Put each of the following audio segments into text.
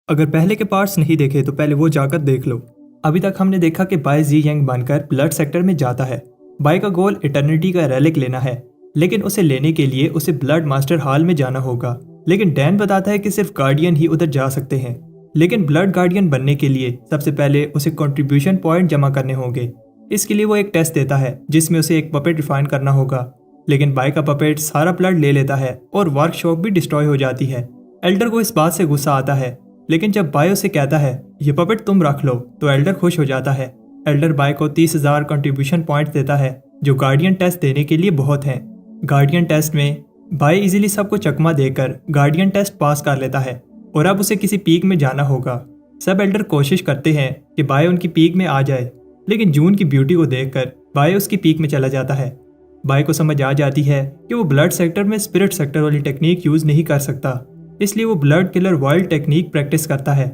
अगर पहले के पार्ट्स नहीं देखे तो पहले वो जाकर देख लो। अभी तक हमने देखा कि बाय जी यंग बनकर ब्लड सेक्टर में जाता है। बाय का गोल इटर्निटी का रेलिक लेना है, लेकिन उसे लेने के लिए उसे ब्लड मास्टर हॉल में जाना होगा। लेकिन डैन बताता है कि सिर्फ गार्डियन ही उधर जा सकते हैं। लेकिन ब्लड गार्डियन बनने के लिए सबसे पहले उसे कंट्रीब्यूशन पॉइंट जमा करने होंगे। इसके लिए वो एक टेस्ट देता है जिसमें उसे एक पपेट रिफाइन करना होगा। लेकिन बाय का पपेट सारा ब्लड ले लेता है और वर्कशॉप भी डिस्ट्रॉय हो जाती है। एल्डर को इस बात से गुस्सा आता है, लेकिन जब बाय उसे कहता है ये पपेट तुम रख लो तो एल्डर खुश हो जाता है। एल्डर बाय को 30,000 कंट्रीब्यूशन पॉइंट देता है जो गार्डियन टेस्ट देने के लिए बहुत हैं। गार्डियन टेस्ट में बाय इजीली सबको चकमा देकर गार्डियन टेस्ट पास कर लेता है और अब उसे किसी पीक में जाना होगा। सब एल्डर कोशिश करते हैं कि बाय उनकी पीक में आ जाए, लेकिन जून की ब्यूटी को देखकर बाय उसकी पीक में चला जाता है। बाय को समझ आ जाती है कि वो ब्लड सेक्टर में स्पिरिट सेक्टर वाली टेक्निक यूज नहीं कर सकता, इसलिए वो blood killer wild technique practice करता है।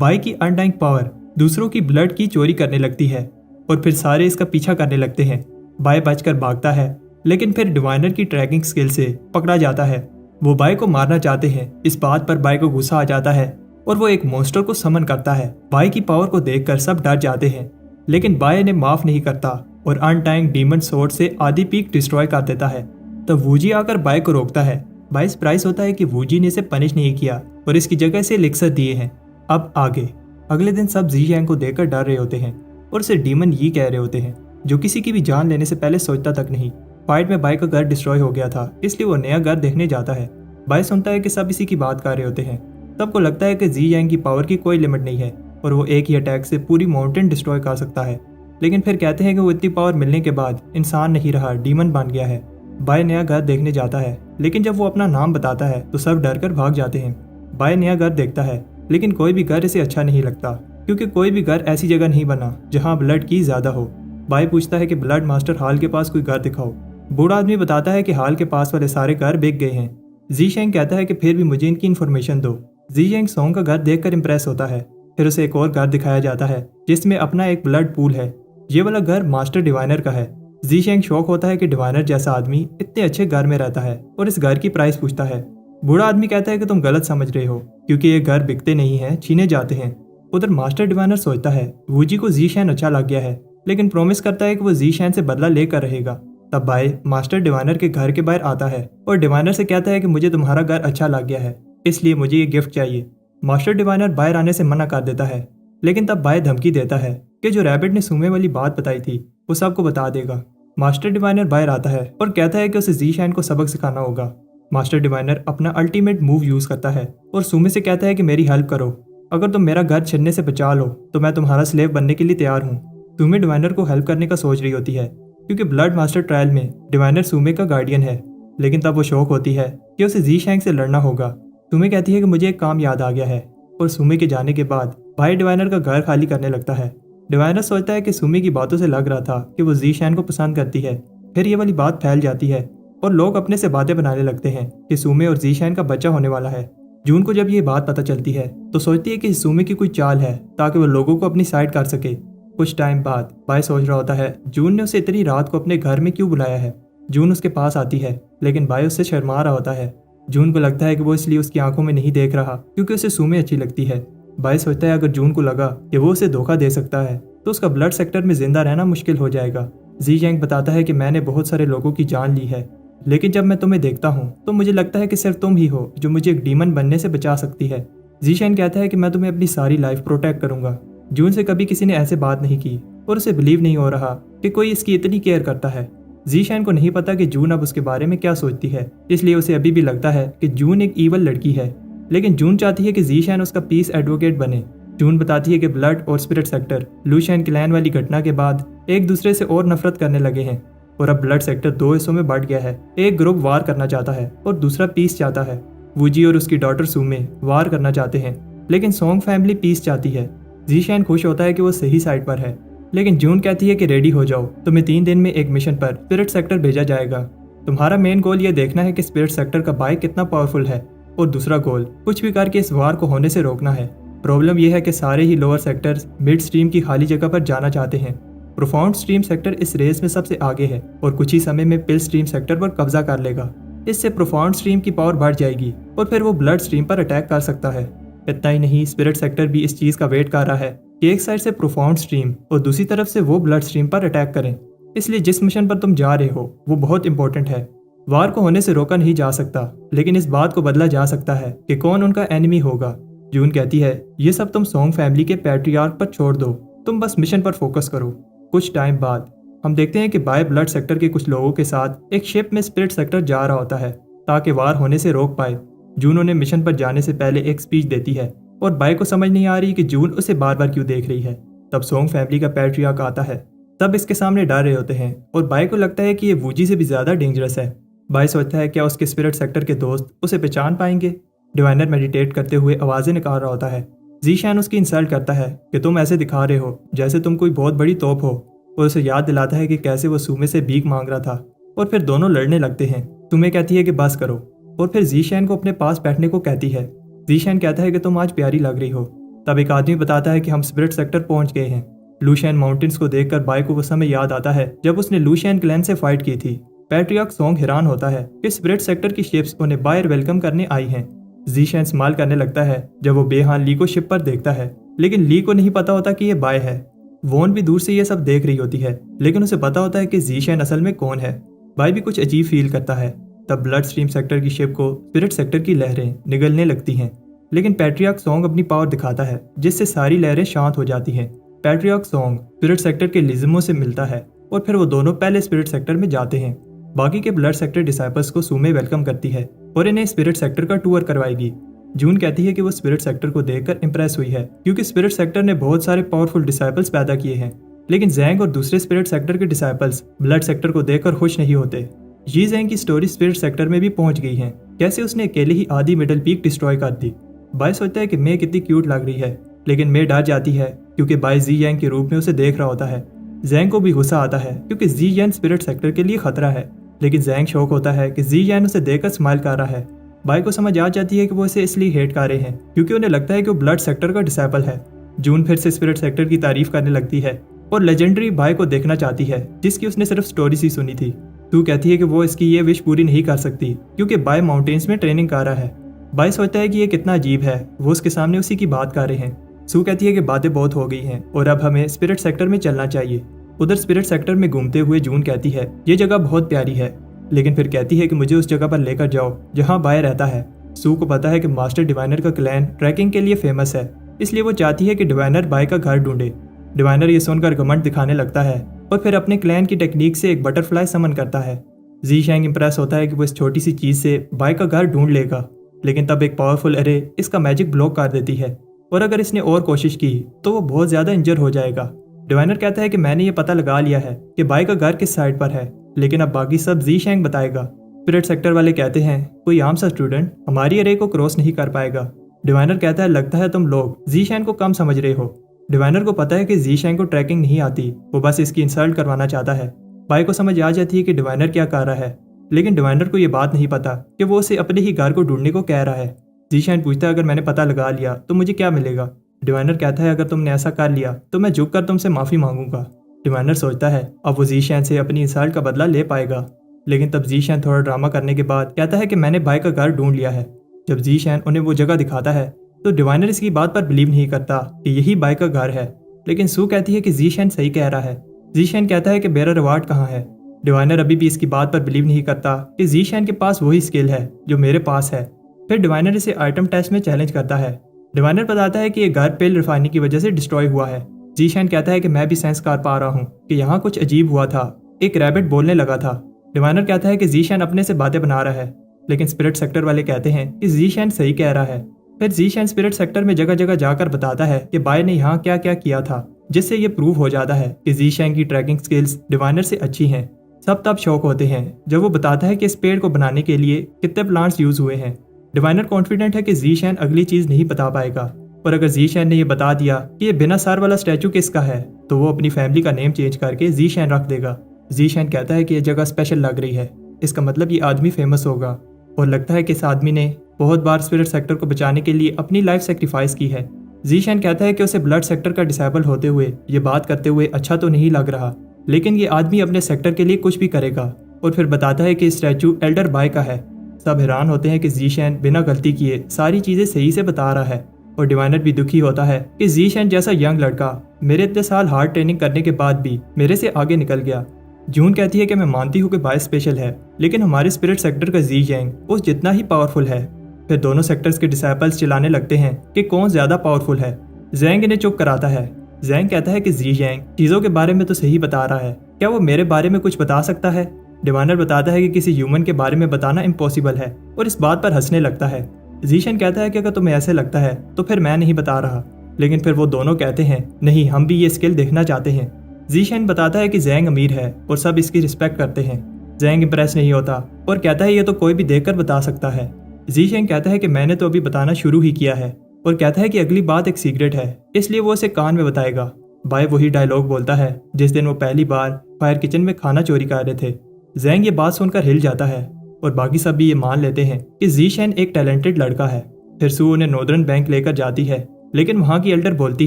बाय की अनडाइंग पावर दूसरों की ब्लड की चोरी करने लगती है और फिर सारे इसका पीछा करने लगते हैं। बाय बचकर भागता है, लेकिन फिर डिवाइनर की ट्रैकिंग स्किल से पकड़ा जाता है। वो बाय को मारना चाहते हैं। इस बात पर बाय को गुस्सा आ जाता है और वो एक मॉन्स्टर को समन करता है। बाय की पावर को देखकर सब डर जाते हैं, लेकिन बाय ने माफ नहीं करता और अनटाइंग डीमन सोर्ड से आधी पीक डिस्ट्रॉय कर देता है। तब वूजी आकर बाय को रोकता है। बाय सरप्राइज होता है कि वूजी ने इसे पनिश नहीं किया और इसकी जगह से एलिक्सर दिए हैं। अब आगे अगले दिन सब जी यांग को देखकर डर रहे होते हैं और उसे डीमन ये कह रहे होते हैं, जो किसी की भी जान लेने से पहले सोचता तक नहीं। फाइट में बाय का घर डिस्ट्रॉय हो गया था, इसलिए वो नया घर देखने जाता है। बाय सुनता है कि सब इसी की बात कर रहे होते हैं। तब को लगता है कि जी यांग की पावर की कोई लिमिट नहीं है और वो एक ही अटैक से पूरी माउंटेन डिस्ट्रॉय कर सकता है। लेकिन फिर कहते हैं कि वो इतनी पावर मिलने के बाद इंसान नहीं रहा, डीमन बन गया है। बाय नया घर देखने जाता है, लेकिन जब वो अपना नाम बताता है तो सब डर कर भाग जाते हैं। बाय नया घर देखता है, लेकिन कोई भी घर इसे अच्छा नहीं लगता, क्योंकि कोई भी घर ऐसी जगह नहीं बना जहाँ ब्लड की ज्यादा हो। बाय पूछता है कि ब्लड मास्टर हॉल के पास कोई घर दिखाओ। बूढ़ा आदमी बताता है कि हॉल के पास वाले सारे घर बिक गए हैं। जी शेंग कहता है कि फिर भी मुझे इनकी इन्फॉर्मेशन दो। जी शेंग सोंग का घर देखकर इंप्रेस होता है। फिर उसे एक और घर दिखाया जाता है जिसमें अपना एक ब्लड पूल है। ये वाला घर मास्टर डिवाइनर का है। जी शेंग शौक होता है कि डिवाइनर जैसा आदमी इतने अच्छे घर में रहता है और इस घर की प्राइस पूछता है। बूढ़ा आदमी कहता है कि तुम गलत समझ रहे हो, क्योंकि ये घर बिकते नहीं हैं, छीने जाते हैं। उधर मास्टर डिवाइनर सोचता है वूजी को जी शैन अच्छा लग गया है, लेकिन प्रॉमिस करता है कि वो जी शैन से बदला लेकर रहेगा। तब बाय मास्टर डिवाइनर के घर के बाहर आता है और डिवाइनर से कहता है कि मुझे तुम्हारा घर अच्छा लग गया है, इसलिए मुझे ये गिफ्ट चाहिए। मास्टर डिवाइनर बाहर आने से मना कर देता है, लेकिन तब बाय धमकी देता है कि जो रैबिट ने सुमे वाली बात बताई थी वो सबको बता देगा। मास्टर डिवाइनर बाहर आता है और कहता है कि उसे जी शैन को सबक सिखाना होगा। मास्टर डिवाइनर अपना अल्टीमेट मूव यूज करता है और सुमे से कहता है कि मेरी हेल्प करो। अगर तुम मेरा घर छिनने से बचा लो तो मैं तुम्हारा स्लेव बनने के लिए तैयार हूँ। सुमे डिवाइनर को हेल्प करने का सोच रही होती है, क्योंकि ब्लड मास्टर ट्रायल में डिवाइनर सुमे का गार्डियन है। लेकिन तब वो शौक होती है कि उसे जी शैंग से लड़ना होगा। सुमे कहती है कि मुझे एक काम याद आ गया है, और सुमे के जाने के बाद भाई डिवाइनर का घर खाली करने लगता है। डिवाइनर सोचता है कि सुमी की बातों से लग रहा था कि वो जी शैन को पसंद करती है। फिर ये वाली बात फैल जाती है और लोग अपने से बातें बनाने लगते हैं कि सुमे और जी शैन का बच्चा होने वाला है। जून को जब ये बात पता चलती है तो सोचती है कि सुमे की कोई चाल है ताकि वो लोगों को अपनी साइड कर सके। कुछ टाइम बाद बाय सोच रहा होता है जून ने उसे इतनी रात को अपने घर में क्यों बुलाया है। जून उसके पास आती है, लेकिन बाय उससे शर्मा रहा होता है। जून को लगता है कि वो इसलिए उसकी आंखों में नहीं देख रहा क्योंकि उसे सुमे अच्छी लगती है। बाय सोचता है अगर जून को लगा कि वो उसे धोखा दे सकता है तो उसका ब्लड सेक्टर में जिंदा रहना मुश्किल हो जाएगा। जी यंग बताता है कि मैंने बहुत सारे लोगों की जान ली है, लेकिन जब मैं तुम्हें देखता हूँ तो मुझे लगता है कि सिर्फ तुम ही हो जो मुझे एक डीमन बनने से बचा सकती है। जी शैन कहता है कि मैं तुम्हें अपनी सारी लाइफ प्रोटेक्ट करूंगा। जून से कभी किसी ने ऐसे बात नहीं की और उसे बिलीव नहीं हो रहा कि कोई इसकी इतनी केयर करता है। जी शैन को नहीं पता कि जून अब उसके बारे में क्या सोचती है, इसलिए उसे अभी भी लगता है कि जून एक ईवल लड़की है। लेकिन जून चाहती है कि जी शैन उसका पीस एडवोकेट बने। जून बताती है कि ब्लड और स्पिरिट सेक्टर लूशियन क्लैन वाली घटना के बाद एक दूसरे से और नफरत करने लगे हैं और अब ब्लड सेक्टर दो हिस्सों में बढ़ गया है। एक ग्रुप वार करना चाहता है और दूसरा पीस चाहता है। वूजी और उसकी डॉटर सुमे वार करना चाहते हैं, लेकिन सोंग फैमिली पीस चाहती है। जी शैन खुश होता है कि वो सही साइड पर है, लेकिन जून कहती है कि रेडी हो जाओ, तुम्हें 3 दिन में एक मिशन पर स्पिरिट सेक्टर भेजा जाएगा। तुम्हारा मेन गोल ये देखना है कि स्पिरिट सेक्टर का बाइक कितना पावरफुल है, और दूसरा गोल कुछ भी करके इस वार को होने से रोकना है। प्रॉब्लम यह है कि सारे ही लोअर सेक्टर्स मिड स्ट्रीम की खाली जगह पर जाना चाहते हैं। प्रोफाउंड स्ट्रीम सेक्टर इस रेस में सबसे आगे है और कुछ ही समय में पिल स्ट्रीम सेक्टर पर कब्जा कर लेगा। इससे प्रोफाउंड स्ट्रीम की पावर बढ़ जाएगी और फिर वो ब्लड स्ट्रीम पर अटैक कर सकता है। इतना ही नहीं, स्पिरिट सेक्टर भी इस चीज़ का वेट कर रहा है कि एक साइड से प्रोफाउंड स्ट्रीम और दूसरी तरफ से वो ब्लड स्ट्रीम पर अटैक करें। इसलिए जिस मिशन पर तुम जा रहे हो वो बहुत इंपॉर्टेंट है। वार को होने से रोका नहीं जा सकता, लेकिन इस बात को बदला जा सकता है कि कौन उनका एनिमी होगा। जून कहती है, ये सब तुम सोंग फैमिली के पैट्रियार्क पर छोड़ दो, तुम बस मिशन पर फोकस करो। कुछ टाइम बाद हम देखते हैं कि बाय ब्लड सेक्टर के कुछ लोगों के साथ एक शिप में स्पिरिट सेक्टर जा रहा होता है ताकि वार होने से रोक पाए। जून उन्हें मिशन पर जाने से पहले एक स्पीच देती है और बाय को समझ नहीं आ रही कि जून उसे बार बार क्यों देख रही है। तब सोंग फैमिली का पैट्रियार्क आता है, तब इसके सामने डर रहे होते हैं और बाय को लगता है कि ये वूजी से भी ज्यादा डेंजरस है। बाय सोचता है क्या उसके स्पिरिट सेक्टर के दोस्त उसे पहचान पाएंगे। डिवाइनर मेडिटेट करते हुए आवाजें निकाल रहा होता है। जीशैन उसकी इंसल्ट करता है कि तुम ऐसे दिखा रहे हो जैसे तुम कोई बहुत बड़ी तोप हो, और उसे याद दिलाता है कि कैसे वो सूमे से भीख मांग रहा था। और फिर दोनों लड़ने लगते हैं। तुम्हें कहती है कि बस करो, और फिर जीशैन को अपने पास बैठने को कहती है। जीशैन कहता है कि तुम आज प्यारी लग रही हो। तब एक आदमी बताता है कि हम स्पिरिट सेक्टर पहुंच गए हैं। लूशियन माउंटेन्स को देखकर बाय को वो समय याद आता है जब उसने लूशियन क्लैन से फाइट की थी। पैट्रियार्क सोंग हैरान होता है कि स्पिरिट सेक्टर की शिप्स उन्हें बायर वेलकम करने आई हैं। जीशैन स्माइल करने लगता है जब वो बेहान ली को शिप पर देखता है, लेकिन ली को नहीं पता होता कि ये बाय है। वोन भी दूर से ये सब देख रही होती है, लेकिन उसे पता होता है कि जीशैन असल में कौन है। बाय भी कुछ अजीब फील करता है। तब ब्लड स्ट्रीम सेक्टर की शिप को स्पिरिट सेक्टर की लहरें निगलने लगती हैं, लेकिन पैट्रियार्क सोंग अपनी पावर दिखाता है जिससे सारी लहरें शांत हो जाती हैं। पैट्रियार्क सोंग स्पिरिट सेक्टर के लिज्मो से मिलता है और फिर वो दोनों पहले स्पिरिट सेक्टर में जाते हैं। बाकी के ब्लड सेक्टर डिसाइपल्स को सूमे वेलकम करती है और इन्हें स्पिरिट सेक्टर का टूर करवाएगी। जून कहती है कि वो स्पिरिट सेक्टर को देखकर इंप्रेस हुई है क्योंकि स्पिरिट सेक्टर ने बहुत सारे पावरफुल डिसाइपल्स पैदा किए हैं, लेकिन जैंग और दूसरे स्पिरिट सेक्टर के डिसाइपल्स ब्लड सेक्टर को देखकर खुश नहीं होते। जी जैंग की स्टोरी स्पिरिट सेक्टर में भी पहुंच गई है, कैसे उसने अकेले ही आधी मिडल पीक डिस्ट्रॉय कर दी। बाय सोचता है कि मे कितनी क्यूट लग रही है, लेकिन मे डर जाती है क्योंकि बाय जी जैंग के रूप में उसे देख रहा होता है। जैंग को भी गुस्सा आता है क्योंकि जी जैन स्पिरिट सेक्टर के लिए खतरा है, लेकिन जैंग शौक होता है कि जी जैन उसे देखकर स्माइल कर रहा है। बाय को समझ आ जाती है कि वो इसे इसलिए हेट कर रहे हैं क्योंकि उन्हें लगता है कि वो ब्लड सेक्टर का डिसाइपल है। जून फिर से स्पिरिट सेक्टर की तारीफ करने लगती है और लेजेंडरी बाय को देखना चाहती है जिसकी उसने सिर्फ स्टोरी सी सुनी थी। तू कहती है कि वो इसकी ये विश पूरी नहीं कर सकती क्योंकि बाय माउंटेन्स में ट्रेनिंग कर रहा है। बाय सोचता है कि ये कितना अजीब है, वो उसके सामने उसी की बात कर रहे हैं। सू कहती है कि बातें बहुत हो गई हैं और अब हमें स्पिरिट सेक्टर में चलना चाहिए। उधर स्पिरिट सेक्टर में घूमते हुए जून कहती है ये जगह बहुत प्यारी है, लेकिन फिर कहती है कि मुझे उस जगह पर लेकर जाओ जहाँ बाय रहता है। सू को पता है कि मास्टर डिवाइनर का क्लैन ट्रैकिंग के लिए फेमस है, इसलिए वो चाहती है कि डिवाइनर बाय का घर ढूंढे। डिवाइनर ये सुनकर घमंड दिखाने लगता है और फिर अपने क्लैन की टेक्निक से एक बटरफ्लाई समन करता है। जी शैंग इंप्रेस होता है कि वो इस छोटी सी चीज से बाय का घर ढूंढ लेगा, लेकिन तब एक पावरफुल एरे इसका मैजिक ब्लॉक कर देती है और अगर इसने और कोशिश की तो वो बहुत ज्यादा इंजर हो जाएगा। डिवाइनर कहता है कि मैंने ये पता लगा लिया है कि बाय का घर किस साइड पर है, लेकिन अब बाकी सब जी शैंग बताएगा। स्पिरिट सेक्टर वाले कहते हैं कोई आम सा स्टूडेंट हमारी एरे को क्रॉस नहीं कर पाएगा। डिवाइनर कहता है लगता है तुम लोग जी शैंग को कम समझ रहे हो। डिवाइनर को पता है कि जी शैंग को ट्रैकिंग नहीं आती, वो बस इसकी इंसल्ट करवाना चाहता है। बाय को समझ आ जाती है कि डिवाइनर क्या कर रहा है, लेकिन डिवाइनर को ये बात नहीं पता कि वो उसे अपने ही घर को ढूंढने को कह रहा है। जी शैंग पूछता है अगर मैंने पता लगा लिया तो मुझे क्या मिलेगा। डिवाइनर कहता है अगर तुमने ऐसा कर लिया तो मैं झुककर तुमसे माफी मांगूंगा। डिवाइनर सोचता है अब वो जी शैंग से अपनी इंसल्ट का बदला ले पाएगा, लेकिन तब जी शैन थोड़ा ड्रामा करने के बाद कहता है कि मैंने बाय का घर ढूंढ लिया है। जब जी शैन उन्हें वो जगह दिखाता है तो डिवाइनर इसकी बात पर बिलीव नहीं करता कि यही बाय का घर है, लेकिन सू कहती है कि जी शैन सही कह रहा है। जी शैन कहता है कि मेरा रिवार्ड कहाँ है। डिवाइनर अभी भी इसकी बात पर बिलीव नहीं करता कि जी शैन के पास वही स्किल है जो मेरे पास है। फिर डिवाइनर इसे आइटम टेस्ट में चैलेंज करता है। डिवाइनर बताता है कि ये घर पेल रिफाइनिंग की वजह से डिस्ट्रॉय हुआ है। जी शैन कहता है कि मैं भी सेंस कर पा रहा हूँ कि यहाँ कुछ अजीब हुआ था, एक रैबिट बोलने लगा था। डिवाइनर कहता है कि जी शैन अपने से बातें बना रहा है, लेकिन स्पिरिट सेक्टर वाले कहते हैं कि जी शैन सही कह रहा है। फिर जी शैन स्पिरिट सेक्टर में जगह जगह जाकर बताता है कि बाय ने यहाँ क्या क्या किया था, जिससे ये प्रूव हो जाता है कि जी शैन की ट्रैकिंग स्किल्स डिवाइनर से अच्छी हैं। सब तब शौक होते हैं जब वो बताता है कि इस पेड़ को बनाने के लिए कितने प्लांट्स यूज हुए हैं। डिवाइनर कॉन्फिडेंट है कि जी शैन अगली चीज नहीं बता पाएगा, और अगर जी शैन ने यह बता दिया कि ये बिना सर वाला स्टैचू किसका है तो वो अपनी फैमिली का नेम चेंज करके जी शैन रख देगा। जी शैन कहता है कि यह जगह स्पेशल लग रही है, इसका मतलब ये आदमी फेमस होगा, और लगता है कि इस आदमी ने बहुत बार स्पिरिट सेक्टर को बचाने के लिए अपनी लाइफ सेक्रीफाइस की है। जी शैन कहता है कि उसे ब्लड सेक्टर का डिसेबल होते हुए ये बात करते हुए अच्छा तो नहीं लग रहा, लेकिन ये आदमी अपने सेक्टर के लिए कुछ भी करेगा, और फिर बताता है कि स्टैचू एल्डर बाय का है। सब हैरान होते हैं कि जी शैन बिना गलती किए सारी चीजें सही से बता रहा है। और डिवाइनर भी दुखी होता है कि ज़ीशेन जैसा यंग लड़का मेरे इतने साल हार्ड ट्रेनिंग करने के बाद भी मेरे से आगे निकल गया। जून कहती है कि मैं मानती हूँ कि बाय स्पेशल है, लेकिन हमारे स्पिरिट सेक्टर का ज़ी यंग उस जितना ही पावरफुल है। फिर दोनों सेक्टर्स के डिसाइपल्स चिल्लाने लगते हैं कि कौन ज्यादा पावरफुल है। जैंग इन्हें चुप कराता है। जैंग कहता है कि ज़ी यंग चीजों के बारे में तो सही बता रहा है, क्या वो मेरे बारे में कुछ बता सकता है। डिवाइनर बताता है कि किसी ह्यूमन के बारे में बताना इम्पॉसिबल है और इस बात पर हंसने लगता है। ज़ीशेन कहता है कि अगर तुम्हें ऐसे लगता है तो फिर मैं नहीं बता रहा, लेकिन फिर वो दोनों कहते हैं नहीं, हम भी ये स्किल देखना चाहते हैं। ज़ीशेन बताता है कि जैंग अमीर है और सब इसकी रिस्पेक्ट करते हैं। जैंग इंप्रेस नहीं होता और कहता है ये तो कोई भी देखकर बता सकता है। ज़ीशेन कहता है कि मैंने तो अभी बताना शुरू ही किया है और कहता है कि अगली बात एक सीक्रेट है, इसलिए वो उसे कान में बताएगा। बाय वही डायलॉग बोलता है जिस दिन वो पहली बार फायर किचन में खाना चोरी कर रहे थे। जैंग ये बात सुनकर हिल जाता है और बाकी सब भी ये मान लेते हैं कि ज़ीशेन एक टैलेंटेड लड़का है। फिर सू उन्हें नॉर्दर्न बैंक लेकर जाती है, लेकिन वहाँ की एल्डर बोलती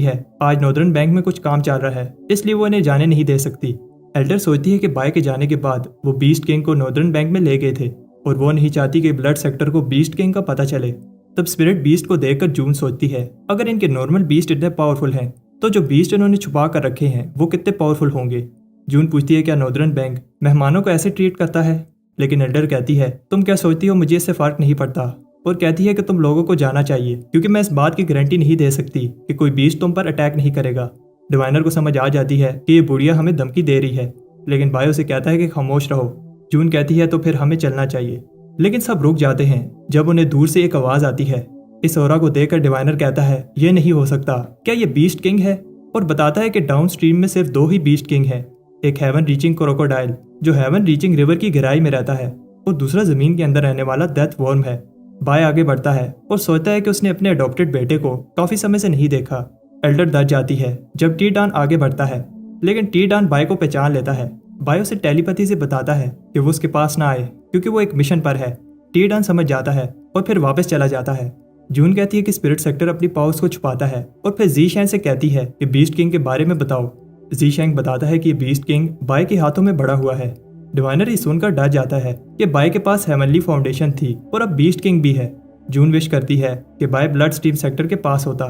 है आज नॉर्दर्न बैंक में कुछ काम चल रहा है, इसलिए वो इन्हें जाने नहीं दे सकती। एल्डर सोचती है कि बाय के जाने के बाद वो बीस्ट किंग को नॉर्दर्न बैंक में ले गए थे और वो नहीं चाहती कि ब्लड सेक्टर को बीस्ट किंग का पता चले। तब स्पिरिट बीस्ट को देखकर जून सोचती है अगर इनके नॉर्मल बीस्ट इतने पावरफुल हैं तो जो बीस्ट इन्होंने छुपा कर रखे हैं वो कितने पावरफुल होंगे। जून पूछती है क्या नॉर्दर्न बैंक मेहमानों को ऐसे ट्रीट करता है, लेकिन एल्डर कहती है तुम क्या सोचती हो, मुझे इससे फर्क नहीं पड़ता, और कहती है कि तुम लोगों को जाना चाहिए क्योंकि मैं इस बात की गारंटी नहीं दे सकती कि कोई बीस्ट तुम पर अटैक नहीं करेगा। डिवाइनर को समझ आ जाती है कि ये बुढ़िया हमें धमकी दे रही है, लेकिन बायो से कहता है कि खामोश रहो। जून कहती है तो फिर हमें चलना चाहिए, लेकिन सब रुक जाते हैं जब उन्हें दूर से एक आवाज आती है। इस ओरा को देखकर डिवाइनर कहता है ये नहीं हो सकता, क्या ये बीस्ट किंग है, और बताता है कि डाउन स्ट्रीम में सिर्फ 2 ही बीस्ट किंग है, एक हेवन रीचिंग क्रोकोडाइल जो हेवन रीचिंग रिवर की गहराई में रहता है और दूसरा जमीन के अंदर रहने वाला डेथ वॉर्म है। बाय आगे बढ़ता है और सोचता है कि उसने अपने अडॉप्टेड बेटे को काफी समय से नहीं देखा। एल्डर दर्ज जाती है जब टी डान आगे बढ़ता है, लेकिन टी डान बाय को पहचान लेता है। बाय उसे टेलीपैथी से बताता है कि वो उसके पास ना आए क्योंकि वो एक मिशन पर है। टी डान समझ जाता है और फिर वापस चला जाता है। जून कहती है कि स्पिरिट सेक्टर अपनी पावर्स को छुपाता है और फिर ज़ीशेन से कहती है कि बीस्ट किंग के बारे में बताओ। ज़ीशेन बताता है कि बीस्ट किंग बाय के हाथों में बड़ा हुआ है। डिवाइनर ये सुनकर डर जाता है कि बाय के पास हेवनली फाउंडेशन थी और अब बीस्ट किंग भी है। जून विश करती है कि बाय ब्लड स्ट्रीम सेक्टर के पास होता।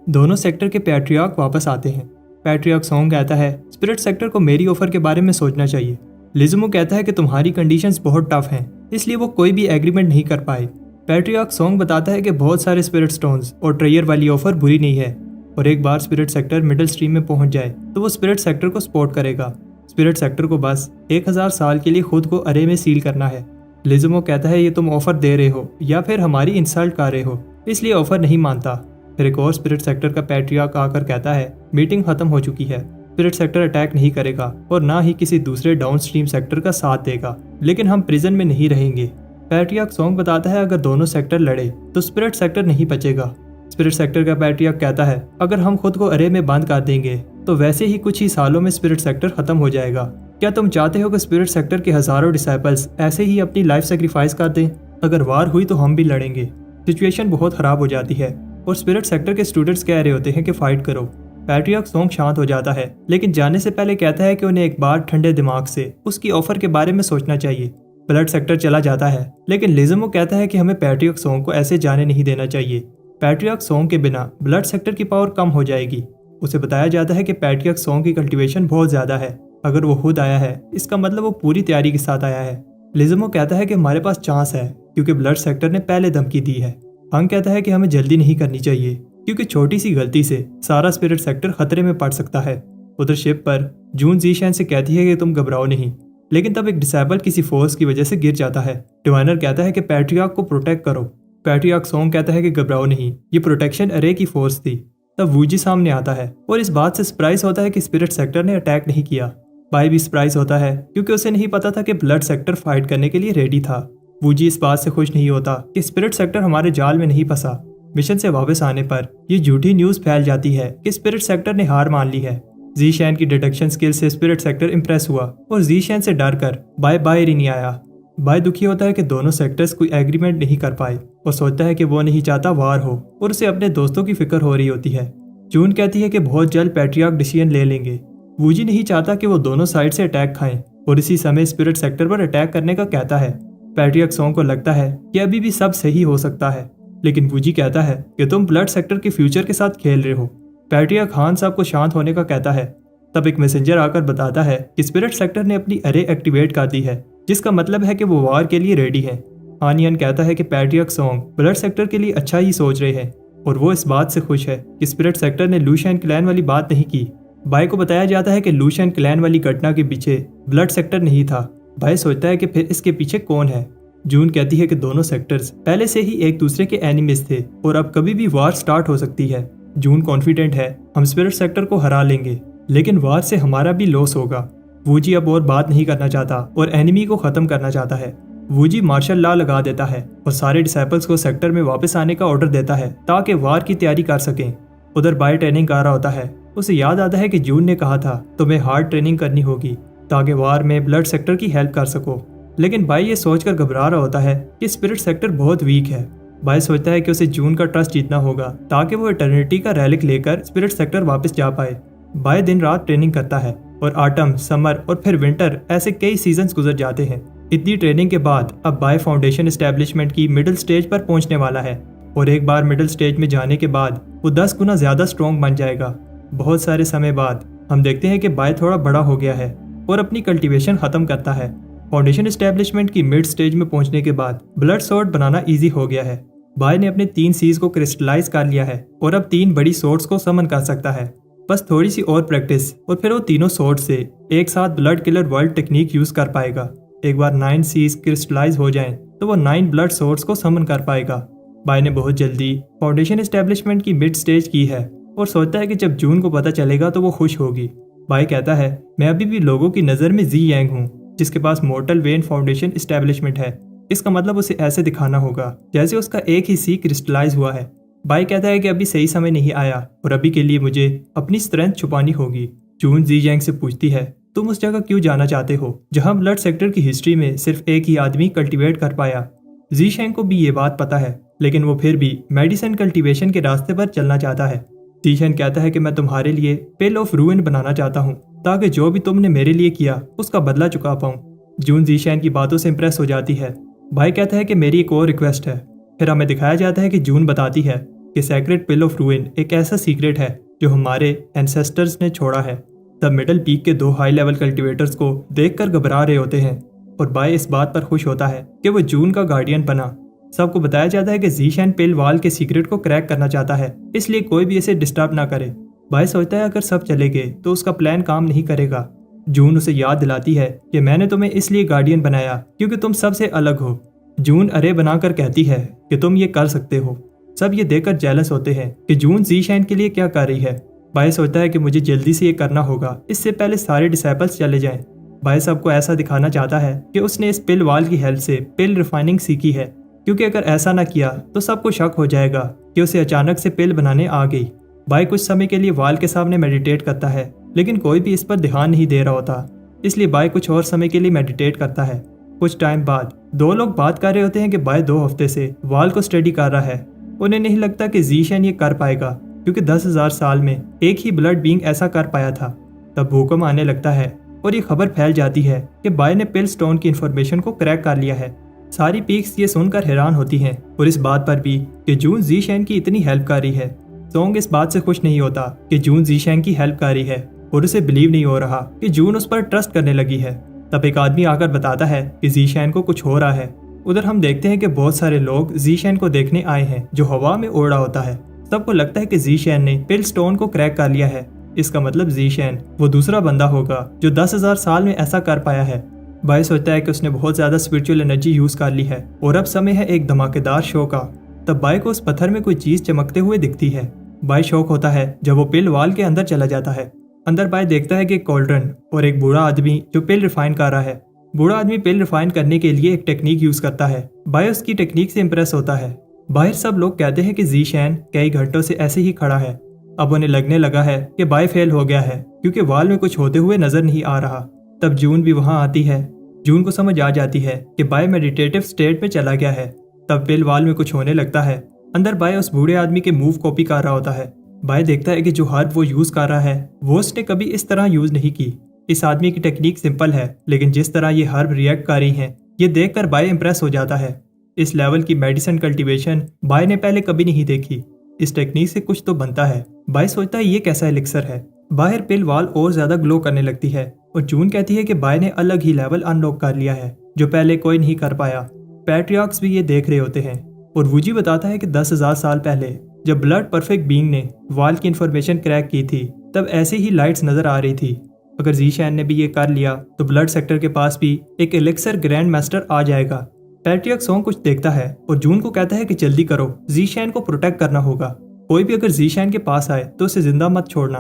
दोनों सेक्टर के पैट्रियार्क वापस आते हैं। पैट्रियार्क सॉन्ग कहता है स्पिरिट सेक्टर को मेरी ऑफर के बारे में सोचना चाहिए। लिज़मो कहता है कि तुम्हारी कंडीशंस बहुत टफ हैं, इसलिए वो कोई भी एग्रीमेंट नहीं कर पाए। पैट्रियार्क सॉन्ग बताता है कि बहुत सारे स्पिरिट स्टोन्स और ट्रेयर वाली ऑफर बुरी नहीं है, और एक बार स्पिरिट सेक्टर मिडिल स्ट्रीम में पहुंच जाए तो वो स्पिरिट सेक्टर को सपोर्ट करेगा। स्पिरिट सेक्टर को बस 1000 साल के लिए खुद को अरे में सील करना है। लिज़मो कहता है ये तुम ऑफर दे रहे हो या फिर हमारी इंसल्ट कर रहे हो, इसलिए ऑफर नहीं मानता। फिर एक और स्पिरिट सेक्टर का पैट्रियार्क आकर कहता है मीटिंग खत्म हो चुकी है, स्पिरिट सेक्टर अटैक नहीं करेगा और ना ही किसी दूसरे डाउन स्ट्रीम सेक्टर का साथ देगा, लेकिन हम प्रिजन में नहीं रहेंगे। पैट्रियार्क सॉन्ग बताता है अगर दोनों सेक्टर लड़े तो स्पिरिट सेक्टर नहीं बचेगा। स्पिरिट सेक्टर का पैट्रियार्क कहता है अगर हम खुद को अरे में बंद कर देंगे तो वैसे ही कुछ ही सालों में स्पिरिट सेक्टर खत्म हो जाएगा। क्या तुम चाहते हो कि स्पिरिट सेक्टर के हजारों डिसाइपल्स ऐसे ही अपनी लाइफ सेक्रीफाइस कर दें? अगर वार हुई तो हम भी लड़ेंगे। सिचुएशन बहुत खराब हो जाती है और स्पिरिट सेक्टर के स्टूडेंट्स कह रहे होते हैं कि फाइट करो। पैट्रियार्क सॉन्ग शांत हो जाता है, लेकिन जाने से पहले कहता है कि उन्हें एक बार ठंडे दिमाग से उसकी ऑफर के बारे में सोचना चाहिए। ब्लड सेक्टर चला जाता है, लेकिन लिज़मो कहता है कि हमें पैट्रियार्क सॉन्ग को ऐसे जाने नहीं देना चाहिए। पैट्रियार्क सॉन्ग के बिना ब्लड सेक्टर की पावर कम हो जाएगी। उसे बताया जाता है कि पैट्रियार्क सॉन्ग की कल्टीवेशन बहुत ज्यादा है, अगर वो खुद आया है इसका मतलब वो पूरी तैयारी के साथ आया है। लिज़मो कहता है कि हमारे पास चांस है क्योंकि ब्लड सेक्टर ने पहले धमकी दी है। हंग कहता है कि हमें जल्दी नहीं करनी चाहिए क्योंकि छोटी सी गलती से सारा स्पिरिट सेक्टर खतरे में पड़ सकता है। उधर शिप पर जून ज़ीशेन से कहती है कि तुम घबराओ नहीं, लेकिन तब एक डिसेबल किसी फोर्स की वजह से गिर जाता है। डिवाइनर कहता है कि पैट्रियार्क को प्रोटेक्ट करो। पैट्रियार्क सॉन्ग कहता है कि घबराओ नहीं, ये प्रोटेक्शन अरे की फोर्स थी। तब वूजी सामने आता है और इस बात से सरप्राइज होता है कि स्पिरिट सेक्टर ने अटैक नहीं किया। बाय भी सरप्राइज होता है क्योंकि उसे नहीं पता था कि ब्लड सेक्टर फाइट करने के लिए रेडी था। वूजी इस बात से खुश नहीं होता कि स्पिरिट सेक्टर हमारे जाल में नहीं फंसा। मिशन से वापस आने पर ये झूठी न्यूज फैल जाती है कि स्पिरिट सेक्टर ने हार मान ली है। ज़ीशेन की डिटेक्शन स्किल से स्पिरिट सेक्टर इंप्रेस हुआ और ज़ीशेन से डर कर बाय बाहर ही नहीं आया। बाय दुखी होता है कि दोनों सेक्टर्स कोई एग्रीमेंट नहीं कर पाए और सोचता है कि वो नहीं चाहता वार हो, और उसे अपने दोस्तों की फिक्र हो रही होती है। जून कहती है कि बहुत जल्द पैट्रियार्क डिसीजन ले लेंगे। वूजी नहीं चाहता कि वो दोनों साइड से अटैक खाएं और इसी समय स्पिरिट सेक्टर पर अटैक करने का कहता है। पैट्रियार्क सॉन्ग को लगता है कि अभी भी सब सही हो सकता है। लेकिन वूजी कहता है कि तुम ब्लड सेक्टर के फ्यूचर के साथ खेल रहे हो। पैट्रिया खान साहब को शांत होने का कहता है। तब एक मैसेंजर आकर बताता है कि स्पिरिट सेक्टर ने अपनी अरे एक्टिवेट कर दी है, जिसका मतलब है कि वो वार के लिए रेडी है। हानियन कहता है कि पैट्रिया सॉन्ग ब्लड सेक्टर के लिए अच्छा ही सोच रहे हैं और वो इस बात से खुश है कि स्पिरिट सेक्टर ने लूशियन क्लैन वाली बात नहीं की। बाय को बताया जाता है कि लूशियन क्लैन वाली घटना के पीछे ब्लड सेक्टर नहीं था। बाय सोचता है कि फिर इसके पीछे कौन है। जून कहती है कि दोनों सेक्टर्स पहले से ही एक दूसरे के एनिमीज थे और अब कभी भी वार स्टार्ट हो सकती है। जून कॉन्फिडेंट है हम स्पिरिट सेक्टर को हरा लेंगे, लेकिन वार से हमारा भी लॉस होगा। वूजी अब और बात नहीं करना चाहता और एनिमी को खत्म करना चाहता है। वूजी मार्शल लॉ लगा देता है और सारे डिसाइपल्स को सेक्टर में वापस आने का ऑर्डर देता है ताकि वार की तैयारी कर सकें। उधर बाय ट्रेनिंग कर रहा होता है। उसे याद आता है कि जून ने कहा था तुम्हें हार्ड ट्रेनिंग करनी होगी ताकि वार में ब्लड सेक्टर की हेल्प कर सको, लेकिन बाय ये सोचकर घबरा रहा होता है कि स्पिरिट सेक्टर बहुत वीक है। बाय सोचता है कि उसे जून का ट्रस्ट जीतना होगा ताकि वो इटर्निटी का रैलिक लेकर स्पिरिट सेक्टर वापस जा पाए। बाय दिन रात ट्रेनिंग करता है और ऑटम, समर और फिर विंटर ऐसे कई सीजन्स गुजर जाते हैं। इतनी ट्रेनिंग के बाद अब बाय फाउंडेशन एस्टेब्लिशमेंट की मिडिल स्टेज पर पहुंचने वाला है और एक बार मिडिल स्टेज में जाने के बाद वो 10 गुना ज्यादा स्ट्रॉन्ग बन जाएगा। बहुत सारे समय बाद हम देखते हैं कि बाय थोड़ा बड़ा हो गया है और अपनी कल्टीवेशन खत्म करता है। फाउंडेशन एस्टेब्लिशमेंट की मिड स्टेज में पहुंचने के बाद ब्लड स्वॉर्ड बनाना ईजी हो गया है। बाय ने अपने 3 सीज को क्रिस्टलाइज कर लिया है और अब 3 बड़ी स्वॉर्ड्स को समन कर सकता है। बस थोड़ी सी और प्रैक्टिस और फिर वो तीनों स्वॉर्ड से एक साथ blood killer world technique use कर पाएगा। एक बार 9 सीज क्रिस्टलाइज हो जाएं तो वो 9 ब्लड स्वॉर्ड्स को समन कर पाएगा। बाय ने बहुत जल्दी फाउंडेशन एस्टेब्लिशमेंट की मिड स्टेज की है और सोचता है कि जब जून को पता चलेगा तो वो खुश होगी। बाय कहता है मैं अभी भी लोगों की नज़र में जी यांग हूँ जिसके पास मॉर्टल वेन फाउंडेशन एस्टेब्लिशमेंट है। इसका मतलब उसे ऐसे दिखाना होगा जैसे उसका एक ही सी क्रिस्टलाइज हुआ है। बाय कहता है कि अभी सही समय नहीं आया और अभी के लिए मुझे अपनी स्ट्रेंथ छुपानी होगी। जून जी यांग से पूछती है तुम उस जगह क्यों जाना चाहते हो जहां ब्लड सेक्टर की हिस्ट्री में सिर्फ एक ही आदमी कल्टीवेट कर पाया। जी शेंग को भी ये बात पता है, लेकिन वो फिर भी मेडिसिन कल्टीवेशन के रास्ते पर चलना चाहता है। जी शेंग कहता है कि मैं तुम्हारे लिए पिल ऑफ रूइन बनाना चाहता हूँ ताकि जो भी तुमने मेरे लिए किया उसका बदला चुका पाऊँ। जून जी शेंग की बातों से इंप्रेस हो जाती है। भाई कहता है कि मेरी एक और रिक्वेस्ट है। फिर हमें दिखाया जाता है कि जून बताती है कि सेक्रेट पिल ऑफ रूइन एक ऐसा सीक्रेट है जो हमारे एंसेस्टर्स ने छोड़ा है। तब मिडल पीक के 2 हाई लेवल कल्टीवेटर्स को देखकर घबरा रहे होते हैं और बाय इस बात पर खुश होता है कि वो जून का गार्डियन बना। सबको बताया जाता है कि ज़ीशेन पिल वाल के सीक्रेट को क्रैक करना चाहता है, इसलिए कोई भी इसे डिस्टर्ब ना करे। बाय सोचता है अगर सब चले गए तो उसका प्लान काम नहीं करेगा। जून उसे याद दिलाती है कि मैंने तुम्हें इसलिए गार्डियन बनाया क्योंकि तुम सबसे अलग हो। जून अरे बनाकर कहती है कि तुम ये कर सकते हो। सब ये देखकर जेलस होते हैं कि जून ज़ीशेन के लिए क्या कर रही है। बाय सोचता है कि मुझे जल्दी से ये करना होगा, इससे पहले सारे डिसाइपल्स चले जाएं। बाय सबको ऐसा दिखाना चाहता है कि उसने इस पिल वाल की हेल्प से पिल रिफाइनिंग सीखी है, क्योंकि अगर ऐसा ना किया तो सबको शक हो जाएगा कि उसे अचानक से पिल बनाने आ गई। बाय कुछ समय के लिए वाल के सामने मेडिटेट करता है, लेकिन कोई भी इस पर ध्यान नहीं दे रहा होता, इसलिए बाय कुछ और समय के लिए मेडिटेट करता है। कुछ टाइम बाद 2 लोग बात कर रहे होते हैं कि बाय 2 हफ्ते से वाल को स्टडी कर रहा है। उन्हें नहीं लगता कि ज़ीशेन ये कर पाएगा, क्योंकि 10,000 साल में एक ही ब्लड बीइंग ऐसा कर पाया था। तब भूकंप आने लगता है और ये खबर फैल जाती है कि बाय ने पिल स्टोन की इन्फॉर्मेशन को क्रैक कर लिया है। सारी पीक्स ये सुनकर हैरान होती हैं और इस बात पर भी कि जून ज़ीशेन की इतनी हेल्प कर रही है। सोंग इस बात से खुश नहीं होता कि जून ज़ीशेन की हेल्प कर रही है और उसे बिलीव नहीं हो रहा कि जून उस पर ट्रस्ट करने लगी है। तब एक आदमी आकर बताता है कि ज़ीशेन को कुछ हो रहा है। उधर हम देखते हैं कि बहुत सारे लोग ज़ीशेन को देखने आए हैं जो हवा में उड़ रहा होता है। सबको लगता है कि ज़ीशेन ने पिल स्टोन को क्रैक कर लिया है। इसका मतलब ज़ीशेन वो दूसरा बंदा होगा जो 10,000 साल में ऐसा कर पाया है। बाय सोचता है कि उसने बहुत ज्यादा स्पिरिचुअल एनर्जी यूज कर ली है और अब समय है एक धमाकेदार शो का। तब बाय को उस पत्थर में कोई चीज चमकते हुए दिखती है। बाय शॉक होता है जब वो पिल वाल के अंदर चला जाता है। अंदर बाय देखता है कि एक कॉल्ड्रन और एक बूढ़ा आदमी जो पिल रिफाइन कर रहा है। बूढ़ा आदमी पिल रिफाइन करने के लिए एक टेक्निक यूज करता है। बाय उसकी टेक्निक से इंप्रेस होता है। बाहर सब लोग कहते हैं कि ज़ीशेन कई घंटों से ऐसे ही खड़ा है। अब उन्हें लगने लगा है कि बाय फेल हो गया है क्योंकि वाल में कुछ होते हुए नजर नहीं आ रहा। तब जून भी वहां आती है। जून को समझ आ जाती है कि बाय मेडिटेटिव स्टेट में चला गया है। तब पिल वाल में कुछ होने लगता है। अंदर बाय उस बूढ़े आदमी के मूव कॉपी कर रहा होता है। बाय देखता है कि जो हर्ब वो यूज कर रहा है वो उसने कभी इस तरह यूज नहीं की। इस आदमी की टेक्निक सिंपल है, लेकिन जिस तरह ये हर्ब रिएक्ट कर रही है ये देखकर बाय इंप्रेस हो जाता है। इस लेवल की मेडिसिन कल्टीवेशन बाय ने पहले कभी नहीं देखी। इस टेक्निक से कुछ तो बनता है। बाय सोचता है ये कैसा एलिक्सर है। बाहर पिल वाल और ज्यादा ग्लो करने लगती है और जून कहती है कि बाय ने अलग ही लेवल अनलॉक कर लिया है जो पहले कोई नहीं कर पाया। पैट्रियार्क्स भी ये देख रहे होते हैं और वूजी बताता है कि 10,000 साल पहले जब ब्लड परफेक्ट बीइंग ने वाल की इंफॉर्मेशन क्रैक की थी तब ऐसे ही लाइट्स नजर आ रही थी। अगर जीशैन ने भी ये कर लिया तो ब्लड सेक्टर के पास भी एक एलिक्सर ग्रैंड मास्टर आ जाएगा। पैट्रियक सॉन्ग कुछ देखता है और जून को कहता है कि जल्दी करो, जीशैन को प्रोटेक्ट करना होगा। कोई भी अगर जीशैन के पास आए तो उसे जिंदा मत छोड़ना।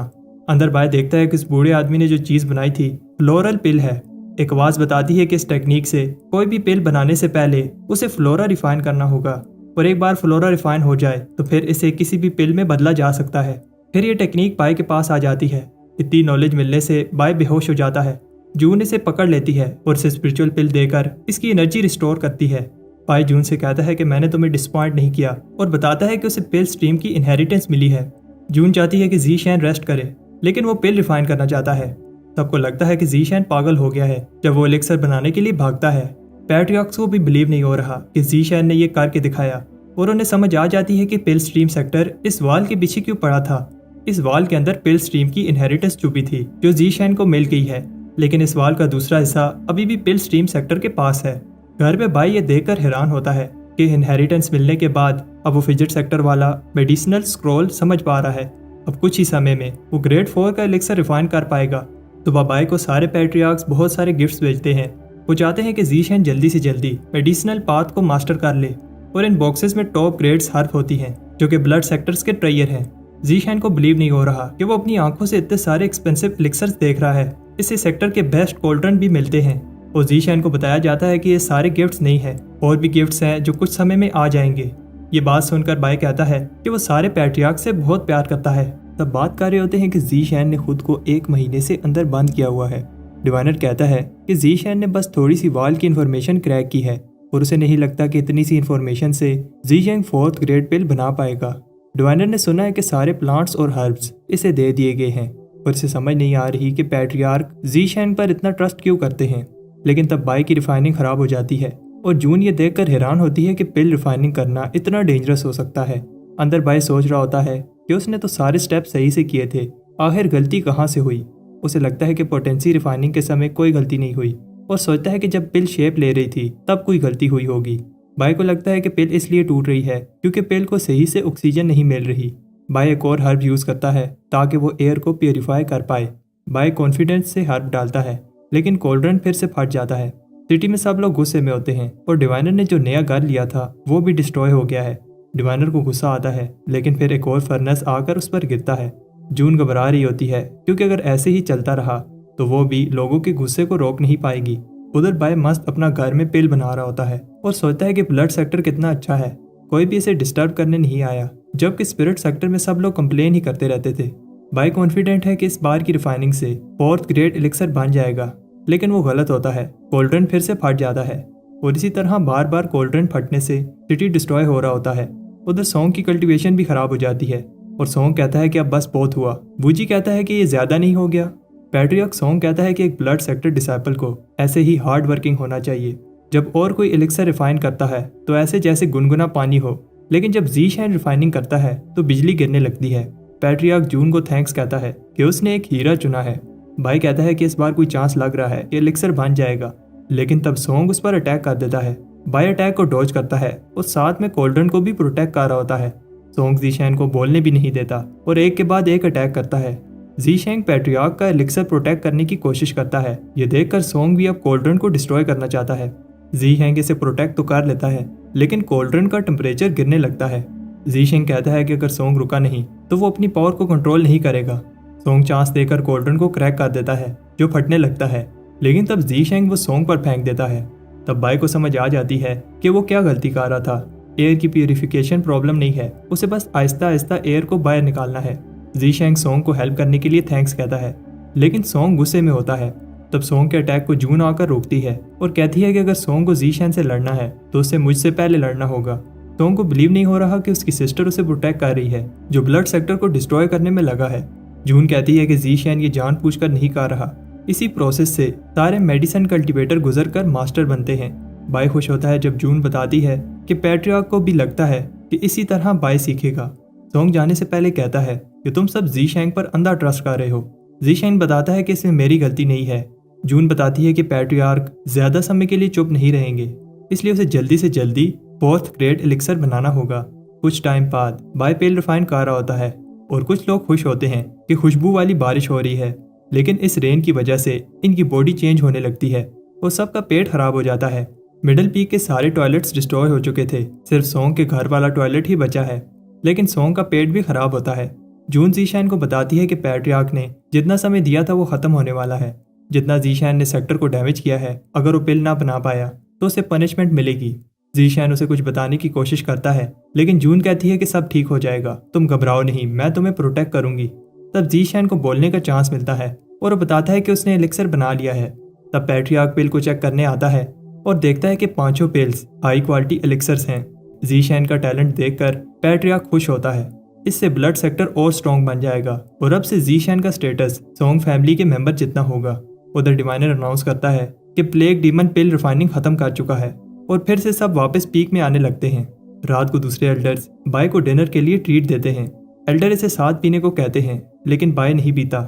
अंदर बाय देखता है कि इस बूढ़े आदमी ने जो चीज बनाई थी फ्लोरल पिल है। एक आवाज बताती है कि इस टेक्निक से कोई भी पिल बनाने से पहले उसे फ्लोरा रिफाइन करना होगा और एक बार फ्लोरा रिफाइन हो जाए तो फिर इसे किसी भी पिल में बदला जा सकता है। फिर ये टेक्निक बाय के पास आ जाती है। इतनी नॉलेज मिलने से बाय बेहोश हो जाता है। जून इसे पकड़ लेती है और इसे स्पिरिचुअल पिल देकर इसकी एनर्जी रिस्टोर करती है। बाय जून से कहता है कि मैंने तुम्हें डिसपॉइंट नहीं किया और बताता है कि उसे पिल स्ट्रीम की इनहेरिटेंस मिली है। जून चाहती है कि जीशैन रेस्ट करे लेकिन वो पिल रिफाइन करना चाहता है। सबको लगता है कि जीशैन पागल हो गया है जब वो एलिक्सर बनाने के लिए भागता है। पैट्रियर्क्स को भी बिलीव नहीं हो रहा कि जीशैन ने ये करके दिखाया और उन्हें समझ आ जाती है कि पिल स्ट्रीम सेक्टर इस वाल के पीछे क्यों पड़ा था। इस वाल के अंदर पिल स्ट्रीम की इनहेरिटेंस छुपी थी जो जीशैन को मिल गई है, लेकिन इस वाल का दूसरा हिस्सा अभी भी पिल स्ट्रीम सेक्टर के पास है। घर में बाई ये देखकर हैरान होता है कि इनहेरिटेंस मिलने के बाद अब वो फिजिट सेक्टर वाला मेडिसिनल स्क्रॉल समझ पा रहा है। अब कुछ ही समय में वो ग्रेड 4 का एलिक्सर रिफाइन कर पाएगा। तो बाबाई को सारे पैट्रियार्क्स बहुत सारे गिफ्ट्स भेजते हैं। वो चाहते हैं कि जीशैन जल्दी से जल्दी मेडिसिनल पाथ को मास्टर कर ले और इन बॉक्सेस में टॉप ग्रेड्स हर्फ होती हैं जो कि ब्लड सेक्टर्स के ट्रेयर हैं। जीशैन को बिलीव नहीं हो रहा कि वो अपनी आंखों से इतने सारे एक्सपेंसिव एलिक्सर्स देख रहा है। इससे सेक्टर के बेस्ट कोल्ड्रन भी मिलते हैं और जीशैन को बताया जाता है कि ये सारे गिफ्ट्स नहीं है, और भी गिफ्ट्स हैं जो कुछ समय में आ जाएंगे। ये बात सुनकर बाय कहता है कि वो सारे पैट्रियार्क से बहुत प्यार करता है। तब बात कर रहे होते हैं कि जीशैन ने खुद को 1 महीने से अंदर बंद किया हुआ है। डिवाइनर कहता है कि जीशैन ने बस थोड़ी सी वाल की इन्फॉर्मेशन क्रैक की है और उसे नहीं लगता कि इतनी सी इन्फॉर्मेशन से जीशैन 4th ग्रेड पिल बना पाएगा। डिवाइनर ने सुना है कि सारे प्लांट्स और हर्ब्स इसे दे दिए गए हैं और इसे समझ नहीं आ रही कि पैट्रियार्क जीशैन पर इतना ट्रस्ट क्यों करते हैं। लेकिन तब बाई की रिफाइनिंग खराब हो जाती है और जून ये देखकर हैरान होती है कि पिल रिफाइनिंग करना इतना डेंजरस हो सकता है। अंदर बाई सोच रहा होता है कि उसने तो सारे स्टेप सही से किए थे, आखिर गलती कहाँ से हुई। उसे लगता है कि पोटेंसी रिफाइनिंग के समय कोई गलती नहीं हुई और सोचता है कि जब पिल शेप ले रही थी तब कोई गलती हुई होगी। बाई को लगता है कि पिल इसलिए टूट रही है क्योंकि पिल को सही से ऑक्सीजन नहीं मिल रही। बाई एक और हर्ब यूज करता है ताकि वो एयर को प्योरीफाई कर पाए। बाई कॉन्फिडेंस से हर्ब डालता है लेकिन कोल्ड्रन फिर से फट जाता है। सिटी में सब लोग गुस्से में होते हैं और डिवाइनर ने जो नया घर लिया था वो भी डिस्ट्रॉय हो गया है। डिवाइनर को गुस्सा आता है लेकिन फिर एक और फर्नेस आकर उस पर गिरता है। जून घबरा रही होती है क्योंकि अगर ऐसे ही चलता रहा तो वो भी लोगों के गुस्से को रोक नहीं पाएगी। उधर बाय मस्त अपना घर में पिल बना रहा होता है और सोचता है कि ब्लड सेक्टर कितना अच्छा है, कोई भी इसे डिस्टर्ब करने नहीं आया, जबकि स्पिरिट सेक्टर में सब लोग कंप्लेन ही करते रहते थे। बाय कॉन्फिडेंट है कि इस बार की रिफाइनिंग से 4th ग्रेड एलिक्सर बन जाएगा, लेकिन वो गलत होता है। कोल्ड्रन फिर से फट जाता है और इसी तरह बार बार कोल्ड्रन फटने से सिटी डिस्ट्रॉय हो रहा होता है। उधर सॉन्ग की कल्टीवेशन भी खराब हो जाती है और सॉन्ग कहता है कि अब बस बहुत हुआ। बूजी कहता है कि ये ज्यादा नहीं हो गया। पैट्रियर्क सॉन्ग कहता है कि एक ब्लड सेक्टर डिसाइपल को ऐसे ही हार्ड वर्किंग होना चाहिए। जब और कोई एलिक्सर रिफाइन करता है तो ऐसे जैसे गुनगुना पानी हो, लेकिन जब जीशैन रिफाइनिंग करता है तो बिजली गिरने लगती है। पैट्रियर्क जून को थैंक्स कहता है कि उसने एक हीरा चुना है। भाई कहता है कि इस बार कोई चांस लग रहा है कि एलिक्सर बन जाएगा, लेकिन तब सॉन्ग उस पर अटैक कर देता है। बाय अटैक को डॉज करता है और साथ में कोल्ड्रन को भी प्रोटेक्ट कर रहा होता है। सॉन्ग जीशैन को बोलने भी नहीं देता और एक के बाद एक अटैक करता है। जीशैंग पैट्रियार्क का एलिक्सर प्रोटेक्ट करने की कोशिश करता है। ये देखकर सॉन्ग भी अब कोल्ड्रन को डिस्ट्रॉय करना चाहता है। जीशैंग इसे प्रोटेक्ट तो कर लेता है लेकिन कोल्ड्रन का टेम्परेचर गिरने लगता है। जीशैंग कहता है कि अगर सॉन्ग रुका नहीं तो वो अपनी पावर को कंट्रोल नहीं करेगा। सॉन्ग चांस देकर कोल्ड्रन को क्रैक कर देता है जो फटने लगता है, लेकिन तब जीशैंग वो सॉन्ग पर फेंक देता है। तब बाय को समझ आ जाती है कि वो क्या गलती कर रहा था। एयर की प्यूरिफिकेशन प्रॉब्लम नहीं है, उसे बस आहिस्ता आहिस्ता एयर को बाहर निकालना है। जीशैंग सॉन्ग को हेल्प करने के लिए थैंक्स कहता है, लेकिन सॉन्ग गुस्से में होता है। तब सॉन्ग के अटैक को जून आकर रोकती है और कहती है कि अगर सॉन्ग को जीशैन से लड़ना है तो उसे मुझसे पहले लड़ना होगा। सॉन्ग को बिलीव नहीं हो रहा कि उसकी सिस्टर उसे प्रोटेक्ट कर रही है जो ब्लड सेक्टर को डिस्ट्रॉय करने में लगा है। जून कहती है कि जीशैन ये जानबूझकर नहीं कर रहा। इसी प्रोसेस से सारे मेडिसिन कल्टीवेटर गुजर कर मास्टर बनते हैं। बाय खुश होता है जब जून बताती है कि पैट्रियार्क को भी लगता है कि इसी तरह बाय सीखेगा। सोंग जाने से पहले कहता है कि तुम सब ज़ीशैंग पर अंधा ट्रस्ट कर रहे हो। ज़ीशैंग बताता है कि इसमें मेरी गलती नहीं है। जून बताती है कि पैट्रियार्क ज्यादा समय के लिए चुप नहीं रहेंगे, इसलिए उसे जल्दी से जल्दी 4th ग्रेड एलिक्सर बनाना होगा। कुछ टाइम बाद बाय पेल रिफाइन कर रहा होता है और कुछ लोग खुश होते हैं कि खुशबू वाली बारिश हो रही है, लेकिन इस रेन की वजह से इनकी बॉडी चेंज होने लगती है और सबका पेट खराब हो जाता है। मिडल पीक के सारे टॉयलेट्स डिस्ट्रॉय हो चुके थे, सिर्फ सोंग के घर वाला टॉयलेट ही बचा है, लेकिन सोंग का पेट भी खराब होता है। जून ज़ीशैन को बताती है कि पैट्रियार्क ने जितना समय दिया था वो खत्म होने वाला है। जितना ज़ीशैन ने सेक्टर को डैमेज किया है, अगर वो पिल ना बना पाया तो उसे पनिशमेंट मिलेगी। ज़ीशैन उसे कुछ बताने की कोशिश करता है, लेकिन जून कहती है कि सब ठीक हो जाएगा, तुम घबराओ नहीं, मैं तुम्हें प्रोटेक्ट करूंगी। तब ज़ीशैन को बोलने का चांस मिलता है और वो बताता है कि उसने एलिक्सर बना लिया है। तब पैट्रियार्क पिल को चेक करने आता है और देखता है कि पांचों पिल्स हाई क्वालिटी एलिक्सर्स हैं। ज़ीशैन का टैलेंट देखकर पैट्रियार्क खुश होता है, इससे ब्लड सेक्टर और स्ट्रॉन्ग बन जाएगा और अब से ज़ीशैन का स्टेटस सोंग फैमिली के मेंबर जितना होगा। उधर डिवाइनर अनाउंस करता है कि प्लेग डीमन पिल रिफाइनिंग खत्म कर चुका है और फिर से सब वापस पीक में आने लगते हैं। रात को दूसरे एल्डर्स बाय को डिनर के लिए ट्रीट देते हैं। एल्डर इसे साथ पीने को कहते हैं, लेकिन बाय नहीं पीता।